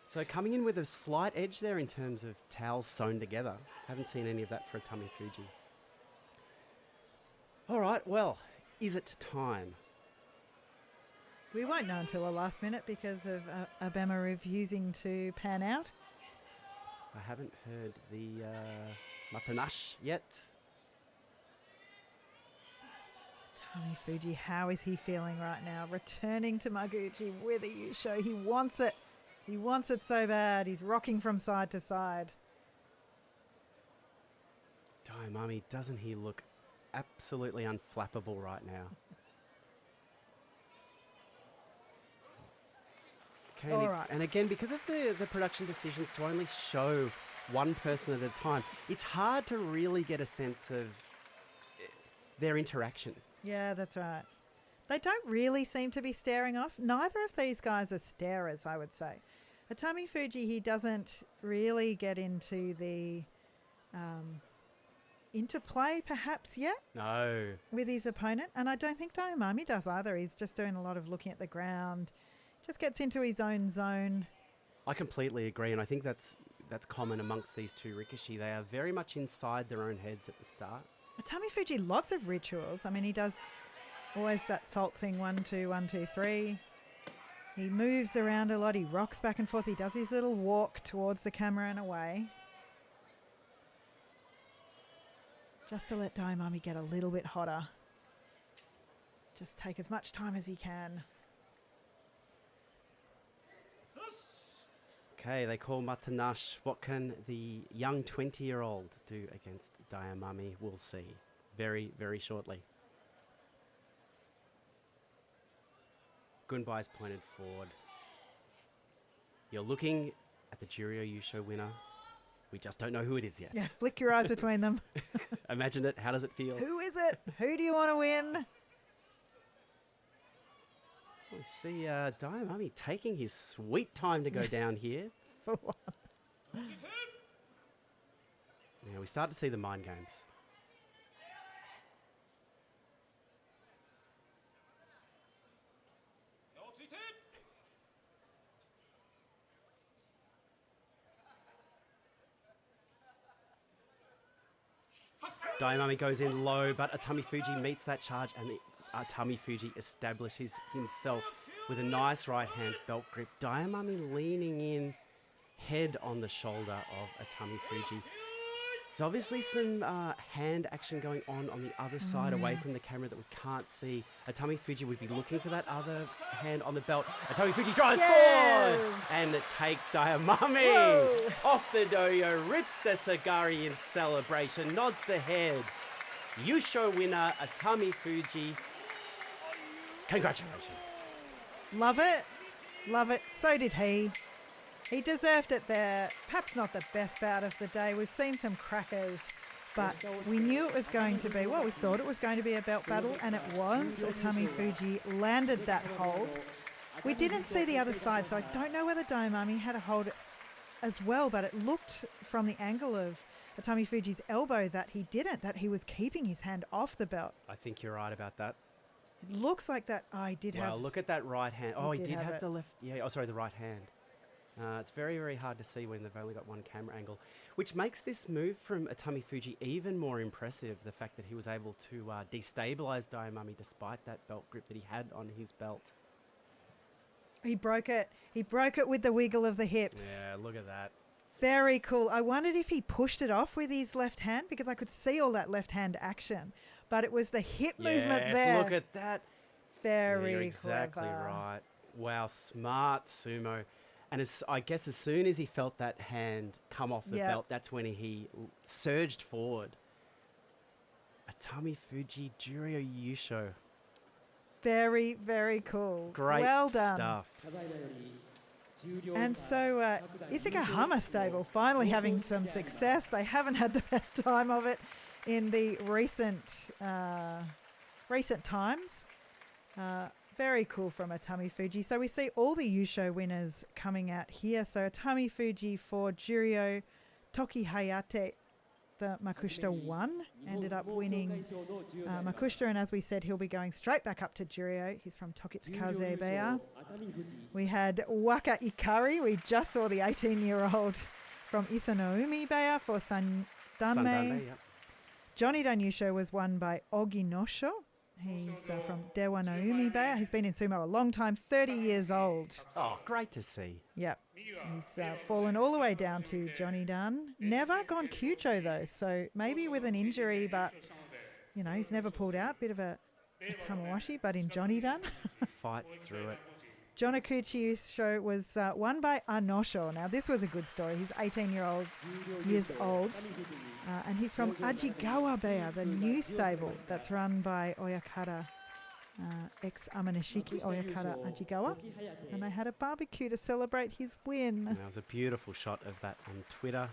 So coming in with a slight edge there in terms of towels sewn together. Haven't seen any of that for Atami Fuji. All right, well, is it time? We won't know until the last minute because of Abema refusing to pan out. I haven't heard the Matanash yet. Atami Fuji, how is he feeling right now? Returning to Maguchi with a Yusho. He wants it. He wants it so bad. He's rocking from side to side. Dayamami, doesn't he look absolutely unflappable right now? Okay, All right. And again, because of the production decisions to only show one person at a time, it's hard to really get a sense of their interaction. Yeah, that's right. They don't really seem to be staring off. Neither of these guys are starers, I would say. Atami Fuji, he doesn't really get into the interplay perhaps yet No. with his opponent. And I don't think Dayamami does either. He's just doing a lot of looking at the ground. Just gets into his own zone. I completely agree, and I think that's common amongst these two Rikishi. They are very much inside their own heads at the start. Atami Fuji, lots of rituals. I mean, he does always that salt thing, 1, 2, 1, 2, 3. He moves around a lot. He rocks back and forth. He does his little walk towards the camera and away. Just to let Dayamami get a little bit hotter. Just take as much time as he can. Okay, they call Matanash. What can the young 20-year-old do against Dayamami? We'll see very, very shortly. Gunbai's pointed forward. You're looking at the Juryo Yusho winner. We just don't know who it is yet. Yeah, flick your eyes between them. Imagine it. How does it feel? Who is it? Who do you want to win? We see Dayamami taking his sweet time to go down here. Full on. Yeah, we start to see the mind games. Dayamami goes in low, but Atami Fuji meets that charge, and Atami Fuji establishes himself with a nice right hand belt grip. Dayamami leaning in, head on the shoulder of Atami Fuji. There's obviously some hand action going on the other side, away from the camera, that we can't see. Atami Fuji would be looking for that other hand on the belt. Atami Fuji drives forward, and it takes Dayamami off the doyo, rips the Sagari in celebration, nods the head. Yusho winner, Atami Fuji. Congratulations. Love it. Love it. So did he. He deserved it there. Perhaps not the best bout of the day. We've seen some crackers, but we knew it was going to be, well, we thought it was going to be a belt battle, and it was. Atami Fuji landed that hold. We didn't see the other side, so I don't know whether Dayamami had a hold as well, but it looked from the angle of Atami Fuji's elbow that he didn't, that he was keeping his hand off the belt. I think you're right about that. It looks like that. Oh, he did have. Well, look at that right hand. Oh, he did have it. the left. Yeah, oh, sorry, the right hand. It's very, very hard to see when they've only got one camera angle, which makes this move from Atami Fuji even more impressive. The fact that he was able to destabilize Dayamami despite that belt grip that he had on his belt. He broke it. He broke it with the wiggle of the hips. Yeah, look at that. Very cool. I wondered if he pushed it off with his left hand, because I could see all that left hand action, but it was the hip movement there. Look at that. Very You're exactly clever. right. Wow, smart sumo. And I guess as soon as he felt that hand come off the belt, that's when he surged forward. Atami Fuji, Juryo Yusho. Very, very cool. Great well done. stuff. And so Isuka Hama stable finally having some success. They haven't had the best time of it in the recent times. Very cool from Atami Fuji. So we see all the Yusho winners coming out here. So Atami Fuji for Juryo, Toki Hayate, the Makushita won, ended up winning Makushita, and as we said, he'll be going straight back up to Juryo. He's from Tokitsukaze Beya. We had Waka Ikari. We just saw the 18-year-old from Isanoumi Beya for Sandame. Yep. Johnny Dan Yusho was won by Oginosho. He's from Dewa Naomi Beya. He's been in sumo a long time, 30 years old. Oh, great to see. Yep. He's fallen all the way down to Johnny Dan. Never gone Kyucho though, so maybe with an injury, but you know, he's never pulled out. Bit of a tamawashi, but in Johnny Dan. Fights through it. Jonakuchi Yusho was won by Anosho. Now this was a good story. He's 18 years old. And he's from Ajigawa Beya, the new stable that's run by Oyakata, ex-Amaneshiki Oyakata Ajigawa. And they had a barbecue to celebrate his win. And that was a beautiful shot of that on Twitter.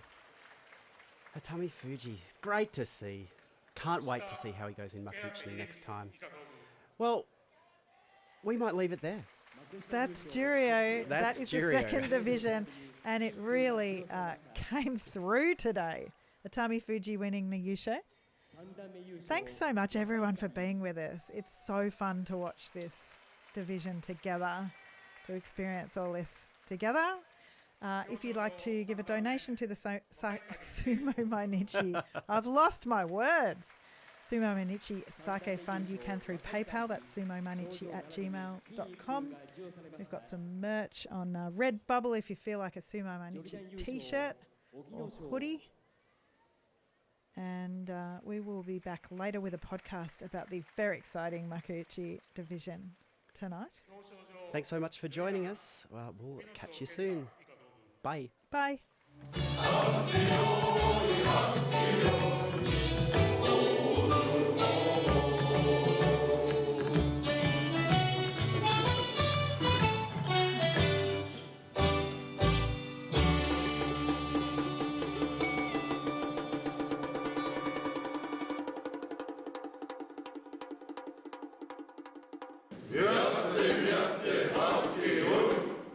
Atami Fuji, great to see. Can't wait to see how he goes in Makuuchi next time. Well, we might leave it there. That's Juryo. That's that is Juryo. the second division. And it really came through today. Atami Fuji winning the Yusho. Thanks so much, everyone, for being with us. It's so fun to watch this division together, to experience all this together. If you'd like to give a donation to the Sumo Mainichi, I've lost my words. Sumo Mainichi Sake Fund, you can through PayPal. That's sumomainichi@gmail.com. We've got some merch on Redbubble if you feel like a Sumo Mainichi t-shirt or hoodie. And we will be back later with a podcast about the very exciting Makuuchi division tonight. Thanks so much for joining us. Well, we'll catch you soon. Bye. Bye. Yeah.